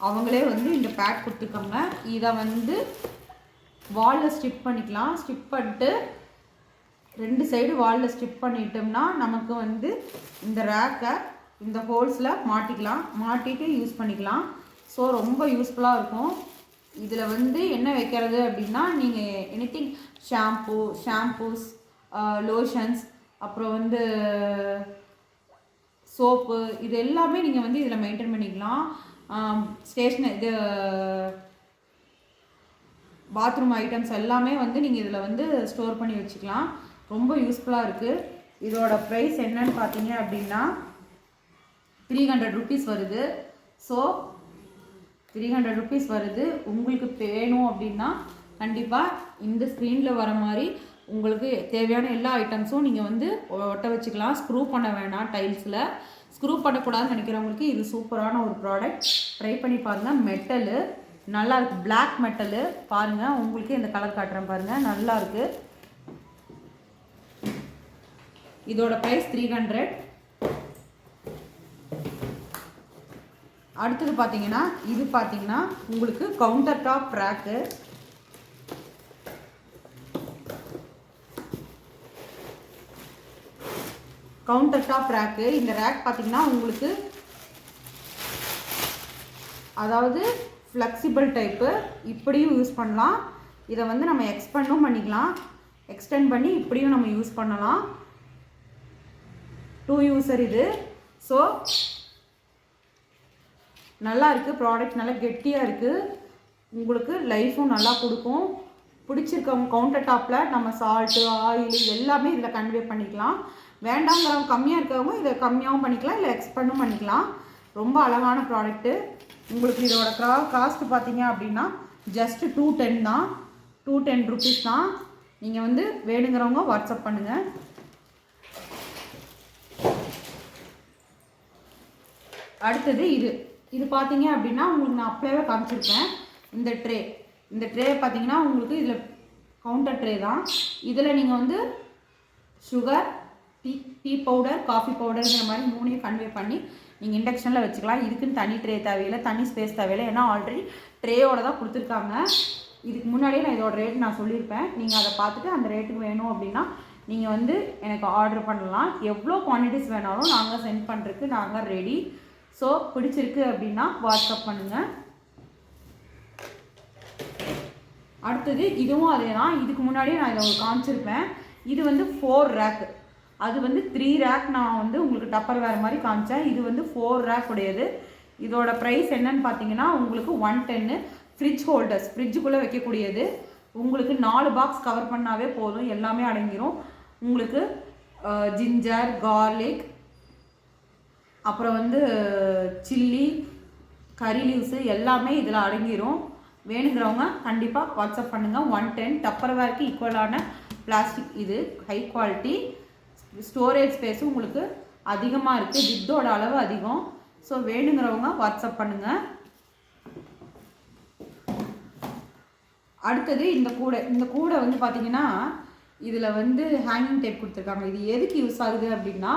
அவங்களே வந்து இந்த பேட் கொடுத்துருக்காங்க. இதை வந்து வாலில் ஸ்டிப் பண்ணிக்கலாம். ஸ்டிப் பண்ணிட்டு 2 சைடு வாலில் ஸ்டிப் பண்ணிட்டோம்னா நமக்கு வந்து இந்த ரேக்கை இந்த ஹோல்ஸில் மாட்டிட்டு யூஸ் பண்ணிக்கலாம். ஸோ ரொம்ப யூஸ்ஃபுல்லாக இருக்கும். இதில் வந்து என்ன வைக்கிறது அப்படின்னா நீங்கள் எனிதிங் ஷாம்பூஸ், லோஷன்ஸ், அப்புறம் வந்து சோப்பு, இது எல்லாமே நீங்கள் வந்து இதில் மெயின்டைன் பண்ணிக்கலாம். பாத்ரூம் ஐட்டம்ஸ் எல்லாமே வந்து நீங்கள் இதில் வந்து ஸ்டோர் பண்ணி வச்சுக்கலாம். ரொம்ப யூஸ்ஃபுல்லாக இருக்குது. இதோட ப்ரைஸ் என்னன்னு பார்த்தீங்க அப்படின்னா 300 rupees வருது. ஸோ 300 rupees வருது. உங்களுக்கு வேணும் அப்படின்னா கண்டிப்பாக இந்த ஸ்க்ரீனில் வர மாதிரி உங்களுக்கு தேவையான எல்லா ஐட்டம்ஸும் நீங்கள் வந்து ஒட்ட வச்சுக்கலாம். ஸ்க்ரூ பண்ண வேணாம். டைல்ஸில் ஸ்க்ரூ பண்ணக்கூடாதுன்னு நினைக்கிறவங்களுக்கு இது சூப்பரான ஒரு ப்ராடக்ட். ட்ரை பண்ணி பாருங்கள். மெட்டலு நல்லா இருக்குது, பிளாக் மெட்டலு. பாருங்கள், உங்களுக்கு இந்த கலர் காட்டுறேன் பாருங்கள், நல்லா இருக்குது. இதோட ப்ரைஸ் 300. அடுத்தது பார்த்தீங்கன்னா இது பார்த்தீங்கன்னா உங்களுக்கு கவுண்டர் டாப் ரேக்கு. இந்த ரேக் பார்த்தீங்கன்னா உங்களுக்கு அதாவது ஃப்ளெக்சிபிள் டைப்பு, இப்படியும் யூஸ் பண்ணலாம். இதை வந்து நம்ம எக்ஸ்டெண்ட் பண்ணி இப்படியும் நம்ம யூஸ் பண்ணலாம். 2 யூசர் இது. ஸோ நல்லா இருக்குது ப்ராடக்ட், நல்லா கெட்டியாக இருக்குது, உங்களுக்கு லைஃப்பும் நல்லா கொடுக்கும். பிடிச்சிருக்கவங்க கவுண்டர் டாப்பில் நம்ம சால்ட்டு ஆயில் எல்லாமே இதில் கன்வே பண்ணிக்கலாம். வேண்டாங்கிறவங்க கம்மியாக இருக்கிறவங்க இதை கம்மியாகவும் பண்ணிக்கலாம், இல்லை எக்ஸ்பெண்டும் பண்ணிக்கலாம். ரொம்ப அழகான ப்ராடக்ட்டு. உங்களுக்கு இதோட காஸ்ட்டு பார்த்தீங்க அப்படின்னா ஜஸ்ட்டு 210 தான், 210 ருபீஸ் தான். நீங்கள் வந்து வேணுங்கிறவங்க வாட்ஸ்அப் பண்ணுங்கள். அடுத்தது இது பார்த்தீங்க அப்படின்னா உங்களுக்கு நான் அப்படியே காமிச்சிருப்பேன். இந்த ட்ரே பார்த்தீங்கன்னா உங்களுக்கு இதில் கவுண்டர் ட்ரே தான். இதில் நீங்கள் வந்து சுகர், டீ பவுடர், காஃபி பவுடருங்கிற மாதிரி 3 கன்வே பண்ணி நீங்கள் இண்டக்ஷனில் வச்சுக்கலாம். இதுக்குன்னு தனி ட்ரே தேவையில்லை, தனி ஸ்பேஸ் தேவையில்லை. ஏன்னா ஆல்ரெடி ட்ரேயோட தான் கொடுத்துருக்காங்க. இதுக்கு முன்னாடியே நான் இதோட ரேட் நான் சொல்லியிருப்பேன். நீங்கள் அதை பார்த்துட்டு அந்த ரேட்டுக்கு வேணும் அப்படின்னா நீங்கள் வந்து எனக்கு ஆர்டர் பண்ணலாம். எவ்வளோ குவான்டிட்டிஸ் வேணாலும் நாங்கள் சென்ட் பண்ணுறதுக்கு நாங்கள் ரெடி. ஸோ பிடிச்சிருக்கு அப்படின்னா வாட்ஸ்அப் பண்ணுங்கள். அடுத்தது இதுவும் அதே தான். இதுக்கு முன்னாடியே நான் இதை காமிச்சிருப்பேன். இது வந்து 4 ரேக்கு, அது வந்து 3 ரேக் நான் வந்து உங்களுக்கு டப்பர் வேறு மாதிரி காமிச்சேன். இது வந்து 4 ரேக் உடையது. இதோட ப்ரைஸ் என்னன்னு பார்த்தீங்கன்னா உங்களுக்கு 110. ஃப்ரிட்ஜ் ஹோல்டர்ஸ், ஃப்ரிட்ஜுக்குள்ளே வைக்கக்கூடியது. உங்களுக்கு 4 பாக்ஸ் கவர் பண்ணாவே போதும், எல்லாமே அடங்கிரும். உங்களுக்கு ஜிஞ்சர், கார்லிக், அப்புறம் வந்து சில்லி, கறி லீவ்ஸு எல்லாமே இதில் அடங்கிரும். வேணுங்கிறவங்க கண்டிப்பாக வாட்ஸ்அப் பண்ணுங்கள். 110 டப்பர் வேர்க்கு ஈக்குவலான பிளாஸ்டிக். இது ஹை குவாலிட்டி, ஸ்டோரேஜ் ஸ்பேஸும் உங்களுக்கு அதிகமாக இருக்குது, ஜித்தோட அளவு அதிகம். ஸோ வேணுங்கிறவங்க வாட்ஸ்அப் பண்ணுங்கள். அடுத்தது இந்த கூடை வந்து பார்த்திங்கன்னா இதில் வந்து ஹேங்கிங் டேப் கொடுத்துருக்காங்க. இது எதுக்கு யூஸ் ஆகுது அப்படின்னா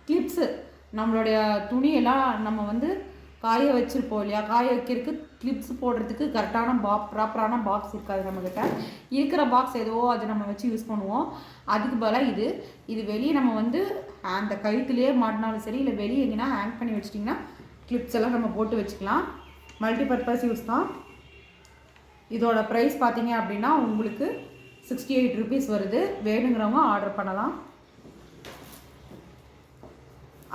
கிளிப்ஸு, நம்மளுடைய துணியெல்லாம் நம்ம வந்து காய வச்சுருப்போம் இல்லையா, காய வைக்கிறதுக்கு கிளிப்ஸ் போடுறதுக்கு கரெக்டான ப்ராப்பரான பாக்ஸ் இருக்காது நம்மக்கிட்ட. இருக்கிற பாக்ஸ் ஏதோ அது நம்ம வச்சு யூஸ் பண்ணுவோம். அதுக்கு பதிலாக இது வெளியே நம்ம வந்து அந்த கழுத்துலேயே மாட்டினாலும் சரி, இல்லை வெளியே எங்கன்னா ஹேங் பண்ணி வச்சிட்டிங்கன்னா கிளிப்ஸ் எல்லாம் நம்ம போட்டு வச்சுக்கலாம். மல்டிபர்பஸ் யூஸ் தான். இதோட ப்ரைஸ் பார்த்தீங்க அப்படின்னா உங்களுக்கு 68 ருபீஸ் வருது. வேணுங்கிறவங்க ஆர்டர் பண்ணலாம்.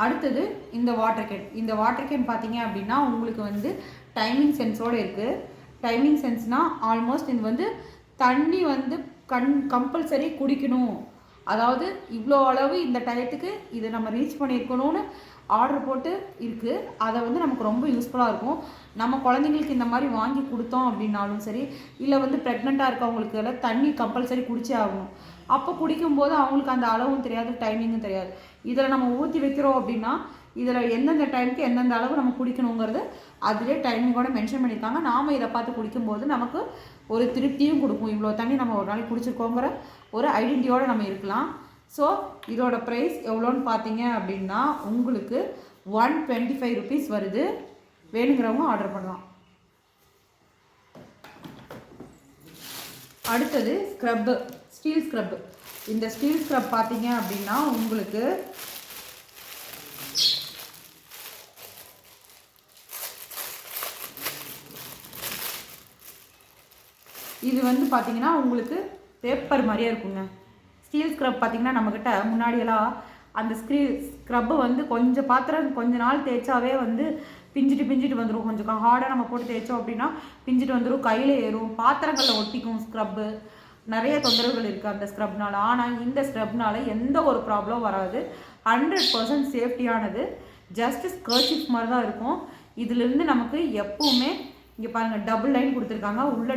அடுத்தது இந்த வாட்டர் கேன் பார்த்தீங்க அப்படின்னா உங்களுக்கு வந்து டைமிங் சென்ஸோடு இருக்குது. டைமிங் சென்ஸ்னால் ஆல்மோஸ்ட் இது வந்து தண்ணி வந்து கம்பல்சரி குடிக்கணும், அதாவது இவ்வளோ அளவு இந்த டயத்துக்கு இதை நம்ம ரீச் பண்ணியிருக்கணும்னு ஆர்டர் போட்டு இருக்குது. அதை வந்து நமக்கு ரொம்ப யூஸ்ஃபுல்லாக இருக்கும். நம்ம குழந்தைங்களுக்கு இந்த மாதிரி வாங்கி கொடுத்தோம் அப்படின்னாலும் சரி, இல்லை வந்து ப்ரெக்னெண்ட்டாக இருக்கவங்களுக்கு எல்லாம் தண்ணி கம்பல்சரி குடிச்சே ஆகணும். அப்போ குடிக்கும்போது அவங்களுக்கு அந்த அளவும் தெரியாது, டைமிங்கும் தெரியாது. இதில் நம்ம ஊற்றி வைக்கிறோம் அப்படின்னா இதில் எந்தெந்த டைமுக்கு எந்தெந்த அளவு நம்ம குடிக்கணுங்கிறது அதிலே டைமிங்கோட மென்ஷன் பண்ணியிருக்காங்க. நாம் இதை பார்த்து குடிக்கும்போது நமக்கு ஒரு திருப்தியும் கொடுக்கும். இவ்வளோ தண்ணி நம்ம ஒரு நாளைக்கு குடிச்சிருக்கோங்கிற ஒரு ஐடென்டிட்டியோடு நம்ம இருக்கலாம். ஸோ இதோட ப்ரைஸ் எவ்வளோன்னு பார்த்தீங்க அப்படின்னா உங்களுக்கு 125 ருபீஸ் வருது. வேணுங்கிறவங்க ஆர்டர் பண்ணலாம். அடுத்தது ஸ்க்ரப்பு, ஸ்டீல் ஸ்க்ரப்பு. இந்த ஸ்டீல் ஸ்க்ரப் பார்த்தீங்க அப்படின்னா உங்களுக்கு இது வந்து பார்த்தீங்கன்னா உங்களுக்கு பேப்பர் மாதிரியே இருக்குங்க. ஸ்டீல் ஸ்க்ரப் பார்த்தீங்கன்னா நம்மக்கிட்ட முன்னாடியெல்லாம் அந்த ஸ்க்ரப்பு வந்து கொஞ்சம் பாத்திரம் கொஞ்ச நாள் தேய்ச்சாவே வந்து பிஞ்சிட்டு வந்துடும். கொஞ்சம் ஹார்டாக நம்ம போட்டு தேய்ச்சோம் அப்படின்னா பிஞ்சிட்டு வந்துடும், கையில் ஏறும், பாத்திரங்களில் ஒட்டிக்கும். ஸ்க்ரப்பு நிறைய தொந்தரவுகள் இருக்குது அந்த ஸ்க்ரப்னால். ஆனால் இந்த ஸ்க்ரப்னால் எந்த ஒரு ப்ராப்ளம் வராது. 100% சேஃப்டியானது. ஜஸ்ட் ஸ்கர்ச்சிப் மாதிரி தான் இருக்கும். இதிலிருந்து நமக்கு எப்பவுமே இங்கே பாருங்கள் டபுள் லைன் கொடுத்துருக்காங்க, உள்ள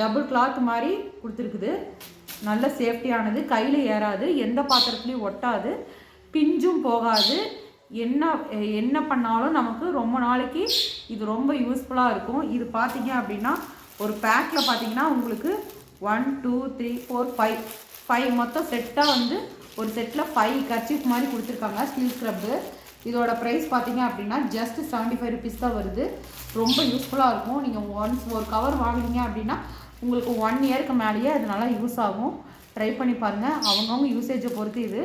டபுள் கிளாத் மாதிரி கொடுத்துருக்குது. நல்ல சேஃப்டியானது, கையில் ஏறாது, எந்த பாத்திரத்துலையும் ஒட்டாது, பிஞ்சும் போகாது. என்ன பண்ணாலும் நமக்கு ரொம்ப நாளைக்கு இது ரொம்ப யூஸ்ஃபுல்லாக இருக்கும். இது பார்த்தீங்க அப்படின்னா ஒரு பேக்கில் பார்த்தீங்கன்னா உங்களுக்கு 1 2 3 4 5 மொத்தம் செட்டாக வந்து ஒரு செட்டில் 5 கர்ச்சீஃப் மாதிரி கொடுத்துருக்காங்க ஸ்டீல் ஸ்க்ரப்பு. இதோட ப்ரைஸ் பார்த்தீங்க அப்படின்னா ஜஸ்ட் 75 ருபீஸ் தான் வருது. ரொம்ப யூஸ்ஃபுல்லாக இருக்கும். நீங்கள் ஒன்ஸ் ஒரு கவர் வாங்கினீங்க அப்படின்னா உங்களுக்கு 1 இயருக்கு மேலேயே அது நல்லா யூஸ் ஆகும். ட்ரை பண்ணி பாருங்கள். அவங்கவுங்க யூசேஜை பொறுத்து இது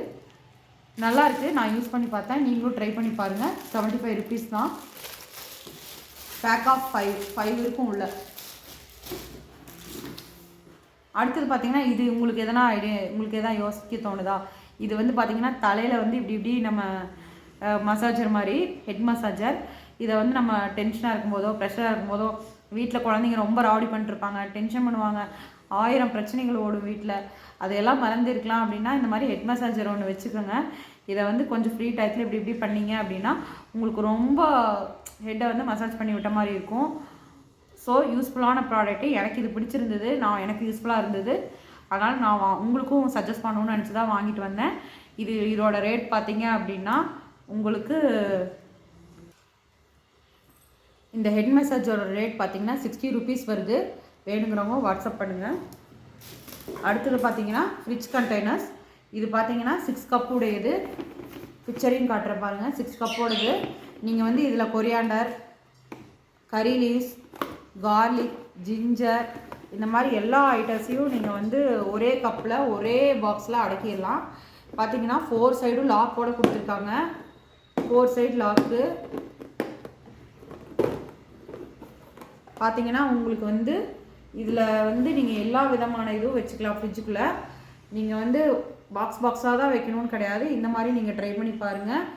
நல்லா இருக்குது. நான் யூஸ் பண்ணி பார்த்தேன், நீங்களும் ட்ரை பண்ணி பாருங்கள். 75 ருபீஸ் தான். பேக் ஆஃப் 5 இருக்கும் உள்ள. அடுத்தது பார்த்தீங்கன்னா இது உங்களுக்கு எதனா யோசிக்க தோணுதா? இது வந்து பார்த்தீங்கன்னா தலையில் வந்து இப்படி நம்ம மசாஜர் மாதிரி, ஹெட் மசாஜர். இதை வந்து நம்ம டென்ஷனாக இருக்கும்போதோ ப்ரெஷராக இருக்கும்போதோ வீட்டில் குழந்தைங்க ரொம்ப ராவடி பண்ணிட்டுருப்பாங்க, டென்ஷன் பண்ணுவாங்க, 1000 பிரச்சனைகள் ஓடும் வீட்டில். அதையெல்லாம் மறந்துருக்கலாம் அப்படின்னா இந்த மாதிரி ஹெட் மசாஜர் ஒன்று வச்சுக்கோங்க. இதை வந்து கொஞ்சம் ஃப்ரீ டயத்தில் இப்படி இப்படி பண்ணிங்க அப்படின்னா உங்களுக்கு ரொம்ப ஹெட்டை வந்து மசாஜ் பண்ணி விட்ட மாதிரி இருக்கும். ஸோ யூஸ்ஃபுல்லான ப்ராடக்ட்டு. எனக்கு இது பிடிச்சிருந்தது, எனக்கு யூஸ்ஃபுல்லாக இருந்தது. அதனால் நான் உங்களுக்கும் சஜஸ்ட் பண்ணணும்னு நினச்சி தான் வாங்கிட்டு வந்தேன். இதோட ரேட் பார்த்தீங்க அப்படின்னா உங்களுக்கு இந்த ஹெட் மசாஜோட ரேட் பார்த்தீங்கன்னா 60 ருபீஸ் வருது. வேணுங்கிறவங்க வாட்ஸ்அப் பண்ணுங்கள். அடுத்தது பார்த்தீங்கன்னா ஃப்ரிட்ஜ் கண்டெய்னர்ஸ். இது பார்த்தீங்கன்னா 6 கப்புடையது. பிக்சரையும் காட்டுற பாருங்கள், 6 கப்போடது. நீங்கள் வந்து இதில் கொரியாண்டர், கறி லீவ்ஸ், கார்லிக், ஜிஞ்சர் இந்த மாதிரி எல்லா ஐட்டம்ஸையும் நீங்கள் வந்து ஒரே கப்பில் ஒரே பாக்ஸில் அடக்கிடலாம். பார்த்தீங்கன்னா 4 சைடும் லாக்கோடு கொடுத்துருக்காங்க. 4 சைடு லாக்கு. பார்த்தீங்கன்னா உங்களுக்கு வந்து இதில் வந்து நீங்கள் எல்லா விதமான இதுவும் வச்சுக்கலாம். ஃப்ரிட்ஜுக்குள்ளே நீங்கள் வந்து பாக்ஸாக தான் வைக்கணும்னு கிடையாது. இந்த மாதிரி நீங்கள் ட்ரை பண்ணி பாருங்கள்,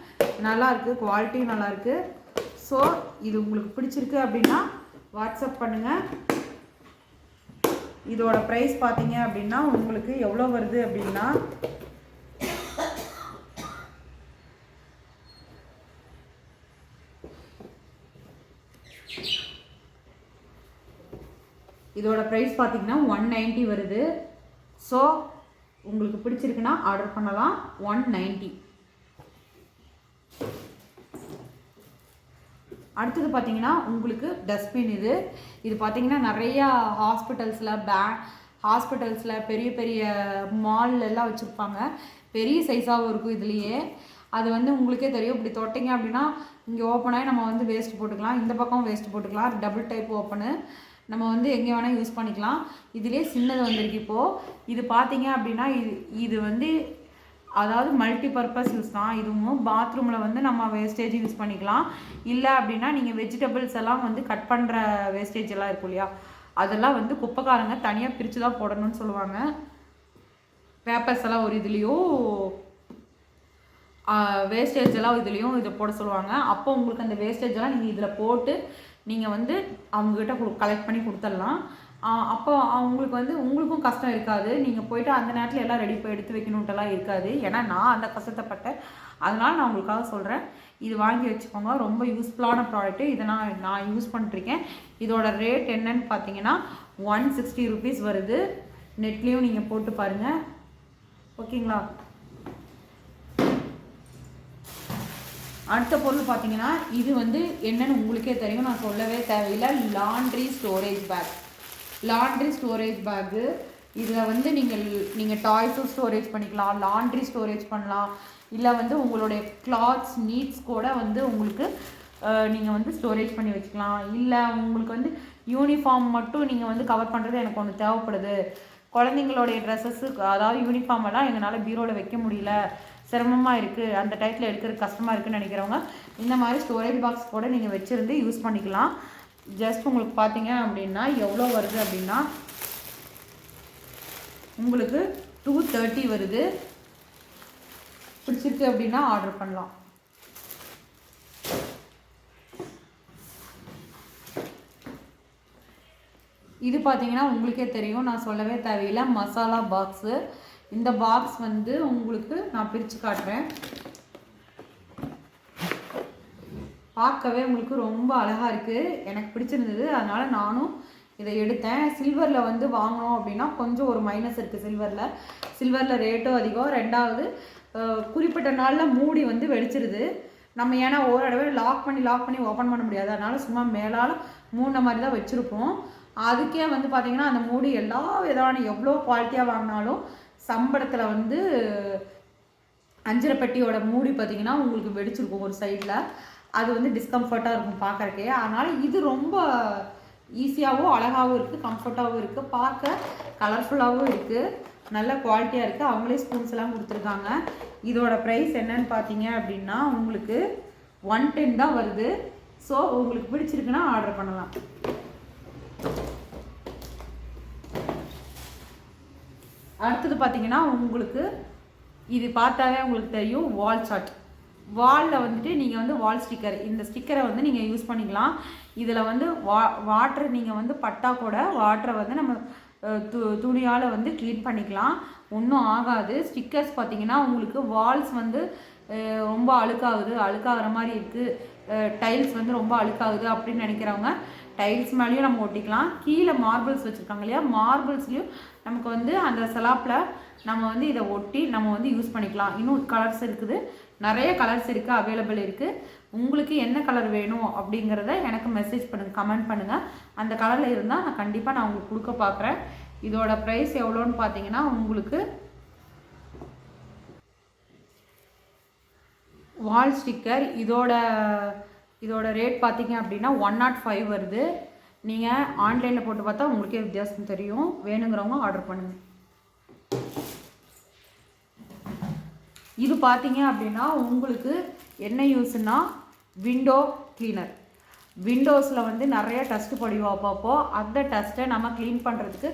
நல்லாயிருக்கு, குவாலிட்டியும் நல்லாயிருக்கு. ஸோ இது உங்களுக்கு பிடிச்சிருக்கு அப்படின்னா வாட்ஸ்அப் பண்ணுங்கள். இதோட ப்ரைஸ் பார்த்தீங்க அப்படின்னா உங்களுக்கு எவ்வளோ வருது அப்படின்னா இதோட ப்ரைஸ் பார்த்தீங்கன்னா 190 வருது. ஸோ உங்களுக்கு பிடிச்சிருக்குன்னா ஆர்டர் பண்ணலாம். 190. அடுத்தது பார்த்தீங்கன்னா உங்களுக்கு டஸ்ட்பின். இது பார்த்தீங்கன்னா நிறையா ஹாஸ்பிட்டல்ஸில் பெரிய பெரிய மால்லெல்லாம் வச்சுருப்பாங்க. பெரிய சைஸாகவும் இருக்கும் இதுலேயே. அது வந்து உங்களுக்கே தெரியும். இப்படி தொட்டிங்க அப்படின்னா இங்கே ஓப்பனாகி நம்ம வந்து வேஸ்ட் போட்டுக்கலாம், இந்த பக்கம் வேஸ்ட் போட்டுக்கலாம். டபுள் டைப் ஓப்பனு, நம்ம வந்து எங்கே வேணால் யூஸ் பண்ணிக்கலாம். இதிலே சின்னது வந்திருக்கு இப்போது. இது பார்த்தீங்க அப்படின்னா இது வந்து அதாவது மல்டி பர்பஸ் யூஸ் தான். இதுவும் பாத்ரூமில் வந்து நம்ம வேஸ்டேஜ் யூஸ் பண்ணிக்கலாம். இல்லை அப்படின்னா நீங்கள் வெஜிடபிள்ஸ் எல்லாம் வந்து கட் பண்ணுற வேஸ்டேஜ் எல்லாம் இருக்கும் இல்லையா, அதெல்லாம் வந்து குப்பைக்காரங்க தனியாக பிரித்து தான் போடணும்னு சொல்லுவாங்க. பேப்பர்ஸ் எல்லாம் ஒரு இதுலேயும், வேஸ்டேஜ் எல்லாம் இதுலேயும் இதை போட சொல்லுவாங்க. அப்போ உங்களுக்கு அந்த வேஸ்டேஜ் எல்லாம் நீங்கள் இதில் போட்டு நீங்கள் வந்து அவங்கக்கிட்ட கலெக்ட் பண்ணி கொடுத்துடலாம். அப்போ அவங்களுக்கு வந்து உங்களுக்கும் கஷ்டம் இருக்காது. நீங்கள் போய்ட்டு அந்த நேரத்தில் எல்லாம் ரெடி போய் எடுத்து வைக்கணுன்ட்டெல்லாம் இருக்காது. ஏன்னா நான் அந்த கஷ்டத்தைப்பட்டேன். அதனால் நான் உங்களுக்காக சொல்கிறேன், இது வாங்கி வச்சுக்கோங்க. ரொம்ப யூஸ்ஃபுல்லான ப்ராடக்ட்டு. இதை நான் யூஸ் பண்ணிட்டுருக்கேன். இதோட ரேட் என்னன்னு பார்த்தீங்கன்னா 160 ருபீஸ் வருது. நெட்லேயும் நீங்கள் போட்டு பாருங்கள், ஓகேங்களா. அடுத்த பொருள் பார்த்தீங்கன்னா இது வந்து என்னன்னு உங்களுக்கே தெரியும், நான் சொல்லவே தேவையில்லை. Laundry storage bag. இதில் வந்து நீங்கள் டாய்ஸும் ஸ்டோரேஜ் பண்ணிக்கலாம், லாண்ட்ரி ஸ்டோரேஜ் பண்ணலாம். இல்லை வந்து உங்களுடைய கிளாத்ஸ் நீட்ஸ் கூட வந்து உங்களுக்கு நீங்கள் வந்து ஸ்டோரேஜ் பண்ணி வச்சுக்கலாம். இல்லை உங்களுக்கு வந்து யூனிஃபார்ம் மட்டும் நீங்கள் வந்து கவர் பண்ணுறது எனக்கு ஒன்று தேவைப்படுது, குழந்தைங்களுடைய ட்ரெஸ்ஸஸ்ஸு அதாவது யூனிஃபார்ம் எல்லாம் எங்களால் பீரோவில் வைக்க முடியல, சிரமமாக இருக்குது, அந்த டைத்தில் எடுக்கிறது கஷ்டமாக இருக்குதுன்னு நினைக்கிறவங்க இந்த மாதிரி ஸ்டோரேஜ் பாக்ஸ் கூட நீங்கள் வச்சுருந்து யூஸ் பண்ணிக்கலாம். ஜஸ்ட் உங்களுக்கு பார்த்தீங்க அப்படின்னா எவ்வளோ வருது அப்படின்னா உங்களுக்கு 230 வருது. பிடிச்சிருக்கு அப்படின்னா ஆர்டர் பண்ணலாம். இது பார்த்தீங்கன்னா உங்களுக்கே தெரியும், நான் சொல்லவே தேவையில்லை, மசாலா பாக்ஸு. இந்த பாக்ஸ் வந்து உங்களுக்கு நான் பிரித்து காட்டுறேன். பார்க்கவே உங்களுக்கு ரொம்ப அழகாக இருக்குது, எனக்கு பிடிச்சிருந்தது. அதனால் நானும் இதை எடுத்தேன். சில்வரில் வந்து வாங்கினோம் அப்படின்னா கொஞ்சம் ஒரு மைனஸ் இருக்குது. சில்வரில் ரேட்டும் அதிகம். ரெண்டாவது குறிப்பிட்ட நாளில் மூடி வந்து வெடிச்சிருது. நம்ம ஏன்னா ஒரு தடவை லாக் பண்ணி ஓப்பன் பண்ண முடியாது. அதனால் சும்மா மேலால் மூடின மாதிரி தான் வச்சுருப்போம். அதுக்கே வந்து பார்த்திங்கன்னா அந்த மூடி எல்லா விதமான எவ்வளோ குவாலிட்டியாக வாங்கினாலும் சம்பளத்தில் வந்து அஞ்சரைப்பட்டியோட மூடி பார்த்திங்கன்னா உங்களுக்கு வெடிச்சிருக்கும் ஒரு சைடில். அது வந்து டிஸ்கம்ஃபர்ட்டாக இருக்கும் பார்க்குறக்கே. அதனால் இது ரொம்ப ஈஸியாகவும் அழகாகவும் இருக்குது, கம்ஃபர்ட்டாகவும் இருக்குது, பார்க்க கலர்ஃபுல்லாகவும் இருக்குது, நல்ல குவாலிட்டியாக இருக்குது. அவங்களே ஸ்பூன்ஸ் எல்லாம் கொடுத்துருக்காங்க. இதோட ப்ரைஸ் என்னன்னு பார்த்தீங்க அப்படின்னா உங்களுக்கு 110 தான் வருது. ஸோ உங்களுக்கு பிடிச்சிருக்குன்னா ஆர்டர் பண்ணலாம். அடுத்தது பார்த்தீங்கன்னா உங்களுக்கு இது பார்த்தாவே உங்களுக்கு தெரியும், வால் சாட். வாலில் வந்துட்டு நீங்கள் வந்து வால் ஸ்டிக்கர், இந்த ஸ்டிக்கரை வந்து நீங்கள் யூஸ் பண்ணிக்கலாம். இதில் வந்து வாட்டர் நீங்கள் வந்து பட்டா கூட வாட்டரை வந்து நம்ம துணியால் வந்து க்ளீன் பண்ணிக்கலாம், ஒன்றும் ஆகாது. ஸ்டிக்கர்ஸ் பார்த்திங்கன்னா உங்களுக்கு வால்ஸ் வந்து ரொம்ப அழுக்காகிற மாதிரி இருக்குது, டைல்ஸ் வந்து ரொம்ப அழுக்காகுது அப்படின்னு நினைக்கிறவங்க டைல்ஸ் மேலேயும் நம்ம ஒட்டிக்கலாம். கீழே மார்பிள்ஸ் வச்சுருக்காங்க இல்லையா, மார்பிள்ஸ்லேயும் நமக்கு வந்து அந்த ஸ்லாப்பில் நம்ம வந்து இதை ஒட்டி நம்ம வந்து யூஸ் பண்ணிக்கலாம். இன்னும் கலர்ஸ் இருக்குது, நிறைய கலர்ஸ் இருக்குது, அவைலபிள் இருக்குது. உங்களுக்கு என்ன கலர் வேணும் அப்படிங்கிறத எனக்கு மெசேஜ் பண்ணுங்கள், கமெண்ட் பண்ணுங்கள். அந்த கலரில் இருந்தால் நான் கண்டிப்பாக நான் உங்களுக்கு கொடுக்க பார்க்குறேன். இதோட ப்ரைஸ் எவ்வளோன்னு பார்த்தீங்கன்னா உங்களுக்கு வால் ஸ்டிக்கர் இதோட ரேட் பார்த்தீங்க அப்படின்னா 105 வருது. நீங்கள் ஆன்லைனில் போட்டு பார்த்தா உங்களுக்கே வித்தியாசம் தெரியும். வேணுங்கிறவங்க ஆர்டர் பண்ணுங்கள். இது பார்த்தீங்க அப்படின்னா உங்களுக்கு என்ன யூஸ்னா விண்டோ கிளீனர். விண்டோஸில் வந்து நிறைய டஸ்ட்டு படிவோம் அப்பப்போ, அந்த டஸ்ட்டை நம்ம க்ளீன் பண்ணுறதுக்கு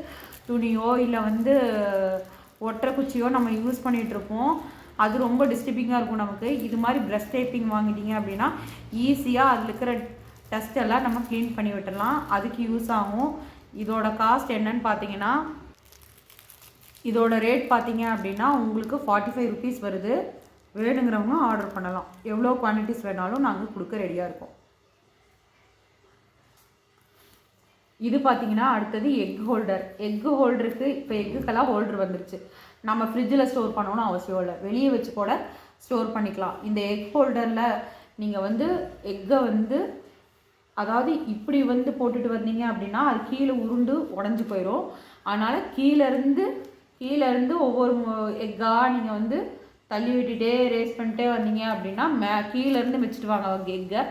துணியோ இல்லை வந்து ஒற்றை குச்சியோ நம்ம யூஸ் பண்ணிகிட்ருப்போம். அது ரொம்ப டிஸ்டர்பிங்காக இருக்கும் நமக்கு. இது மாதிரி ப்ரஷ் டேப்பிங் வாங்கிட்டீங்க அப்படின்னா ஈஸியாக அதில் இருக்கிற டஸ்ட் எல்லாம் நம்ம க்ளீன் பண்ணி விட்டுடலாம், அதுக்கு யூஸ் ஆகும். இதோட காஸ்ட் என்னன்னு பார்த்தீங்கன்னா, இதோட ரேட் பார்த்தீங்க அப்படின்னா உங்களுக்கு 45 ருபீஸ் வருது. வேணுங்கிறவங்க ஆர்டர் பண்ணலாம், எவ்வளோ குவான்டிட்டிஸ் வேணாலும் நாங்கள் கொடுக்க ரெடியாக இருக்கோம். இது பார்த்தீங்கன்னா அடுத்தது எக் ஹோல்டர். எக் ஹோல்டருக்கு இப்போ எக்குக்கெல்லாம் ஹோல்டர் வந்துருச்சு, நம்ம ஃப்ரிட்ஜில் ஸ்டோர் பண்ணணும்னு அவசியம் இல்லை, வெளியே வச்சு கூட ஸ்டோர் பண்ணிக்கலாம். இந்த எக் ஹோல்டரில் நீங்கள் வந்து எக்கை வந்து அதாவது இப்படி வந்து போட்டுட்டு வந்தீங்க அப்படின்னா அது கீழே உருண்டு உடஞ்சி போயிடும். அதனால் கீழேருந்து ஒவ்வொரு எக்காக நீங்கள் வந்து தள்ளி விட்டுட்டே ரேஸ் பண்ணிட்டே வந்தீங்க அப்படின்னா கீழேருந்து வச்சுட்டு வாங்க எக்கை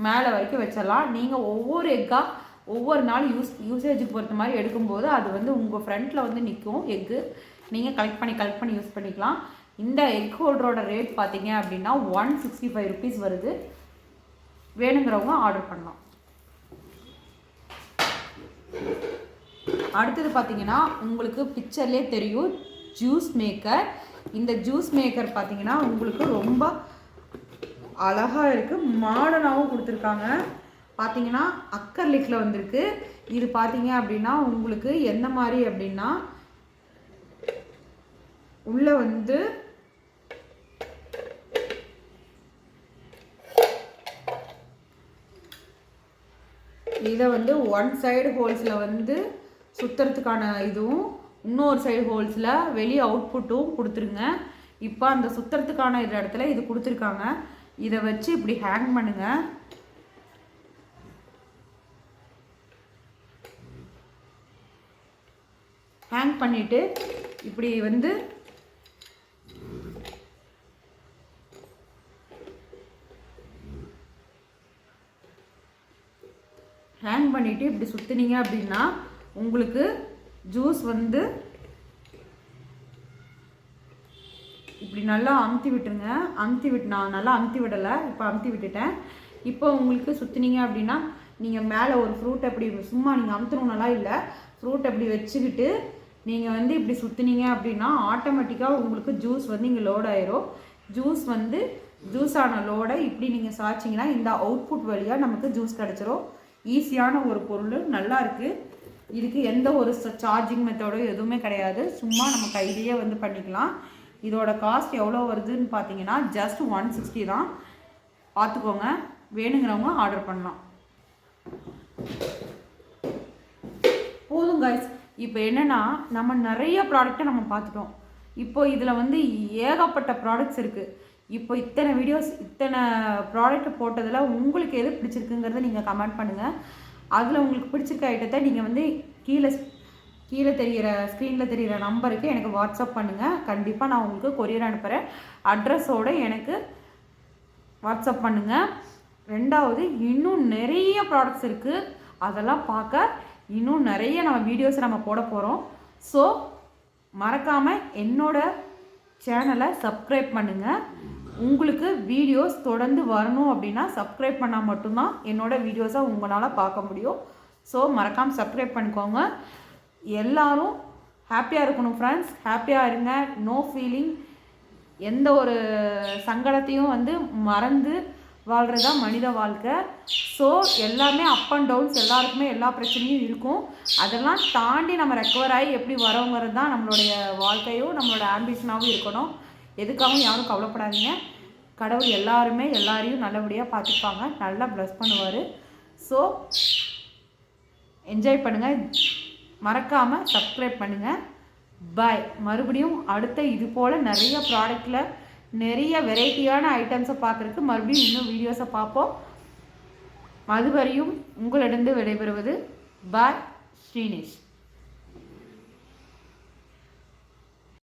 மேலே வரைக்கும் வச்சிடலாம். நீங்கள் ஒவ்வொரு எக்காக ஒவ்வொரு நாள் யூசேஜுக்கு பொறுத்த மாதிரி எடுக்கும்போது அது வந்து உங்கள் ஃப்ரண்ட்டில் வந்து நிற்கும் எக்கு, நீங்கள் கலெக்ட் பண்ணி யூஸ் பண்ணிக்கலாம். இந்த எக் ஹோல்டரோட ரேட் பார்த்தீங்க அப்படின்னா 165 ருபீஸ் வருது. வேணுங்கிறவங்க ஆர்டர் பண்ணலாம். அடுத்தது பார்த்தீங்கன்னா உங்களுக்கு பிக்சர்லேயே தெரியும் ஜூஸ் மேக்கர். இந்த ஜூஸ் மேக்கர் பார்த்தீங்கன்னா உங்களுக்கு ரொம்ப அழகாக இருக்குது, மாடர்னாகவும் கொடுத்துருக்காங்க. பார்த்தீங்கன்னா அக்கர்லிக்கில் வந்திருக்கு. இது பார்த்தீங்க அப்படின்னா உங்களுக்கு எந்த மாதிரி அப்படின்னா உள்ளே வந்து இதை வந்து ஒன் சைடு ஹோல்ஸில் வந்து சுற்றுறதுக்கான இதுவும் இன்னொரு சைடு ஹோல்ஸில் வெளியே அவுட்புட்டும் கொடுத்துருங்க. இப்போ அந்த சுற்றுறதுக்கான இடத்துல இது கொடுத்துருக்காங்க. இதை வச்சு இப்படி ஹேங் பண்ணுங்கள். ஹேங் பண்ணிவிட்டு இப்படி வந்து இப்படி சுற்றினீங்க அப்படின்னா உங்களுக்கு ஜூஸ் வந்து இப்படி நல்லா அமுத்தி விட்டுருங்க. நான் நல்லா அமுத்தி விடலை, இப்போ அமுத்தி விட்டுட்டேன். இப்போ உங்களுக்கு சுற்றினீங்க அப்படின்னா நீங்கள் மேலே ஒரு ஃப்ரூட் அப்படி சும்மா நீங்கள் அமுத்தணும்னாலாம் இல்லை, ஃப்ரூட் அப்படி வச்சுக்கிட்டு நீங்கள் வந்து இப்படி சுற்றினீங்க அப்படின்னா ஆட்டோமேட்டிக்காக உங்களுக்கு ஜூஸ் வந்து இங்கே லோட் ஆயிரும். ஜூஸான லோடை இப்படி நீங்கள் சாய்ச்சிங்கன்னா இந்த அவுட்புட் வழியாக நமக்கு ஜூஸ் கிடச்சிரும். ஈஸியான ஒரு பொருள், நல்லா இருக்குது. இதுக்கு எந்த ஒரு சார்ஜிங் மெத்தடோ எதுவுமே கிடையாது, சும்மா நம்ம கையிலேயே வந்து பண்ணிக்கலாம். இதோட காஸ்ட் எவ்வளோ வருதுன்னு பார்த்தீங்கன்னா ஜஸ்ட் 160 தான். பார்த்துக்கோங்க, வேணுங்கிறவங்க ஆர்டர் பண்ணலாம். போதும் கைஸ். இப்போ என்னென்னா நம்ம நிறைய ப்ராடக்டை நம்ம பார்த்துட்டோம். இப்போ இதில் வந்து ஏகப்பட்ட ப்ராடக்ட்ஸ் இருக்குது. இப்போ இத்தனை வீடியோஸ் இத்தனை ப்ராடக்ட் போட்டதில் உங்களுக்கு எது பிடிச்சிருக்குங்கிறத நீங்கள் கமெண்ட் பண்ணுங்கள். அதில் உங்களுக்கு பிடிச்சிருக்க ஐட்டத்தை நீங்கள் வந்து கீழே தெரிகிற ஸ்க்ரீனில் தெரிகிற நம்பருக்கு எனக்கு வாட்ஸ்அப் பண்ணுங்கள். கண்டிப்பாக நான் உங்களுக்கு கொரியர் அனுப்புகிறேன். அட்ரஸோடு எனக்கு வாட்ஸ்அப் பண்ணுங்கள். ரெண்டாவது, இன்னும் நிறைய ப்ராடக்ட்ஸ் இருக்குது, அதெல்லாம் பார்க்க இன்னும் நிறைய நம்ம வீடியோஸை நம்ம போட போகிறோம். ஸோ மறக்காமல் என்னோட சேனலை சப்ஸ்கிரைப் பண்ணுங்கள். உங்களுக்கு வீடியோஸ் தொடர்ந்து வரணும் அப்படின்னா சப்ஸ்கிரைப் பண்ணால் மட்டும்தான் என்னோடய வீடியோஸை உங்களால் பார்க்க முடியும். ஸோ மறக்காமல் சப்ஸ்கிரைப் பண்ணிக்கோங்க. எல்லோரும் ஹாப்பியாக இருக்கணும் ஃப்ரெண்ட்ஸ், ஹாப்பியாக இருங்க. நோ ஃபீலிங் எந்த ஒரு சங்கடத்தையும் வந்து மறந்து வாழ்கிறது தான் மனித வாழ்க்கை. ஸோ எல்லாமே அப் அண்ட் டவுன்ஸ், எல்லாருக்குமே எல்லா பிரச்சனையும் இருக்கும். அதெல்லாம் தாண்டி நம்ம ரெக்கவர் ஆகி எப்படி வரோங்கிறது தான் நம்மளுடைய வாழ்க்கையும் நம்மளோட ஆம்பிஷனாகவும் இருக்கணும். எதுக்காகவும் யாரும் கவலைப்படாதீங்க. கடவுள் எல்லாரையும் நல்லபடியாக பார்த்துப்பாங்க, நல்லா ப்ளஸ் பண்ணுவார். ஸோ என்ஜாய் பண்ணுங்கள், மறக்காமல் சப்ஸ்கிரைப் பண்ணுங்கள். பாய். மறுபடியும் அடுத்த இது போல் நிறைய ப்ராடக்டில் நிறைய வெரைட்டியான ஐட்டம்ஸை பார்க்குறதுக்கு மறுபடியும் இன்னும் வீடியோஸை பார்ப்போம். அதுவரையும் உங்களிடம் விடைபெறுவது பாய் ஸ்ரீனேஷ்.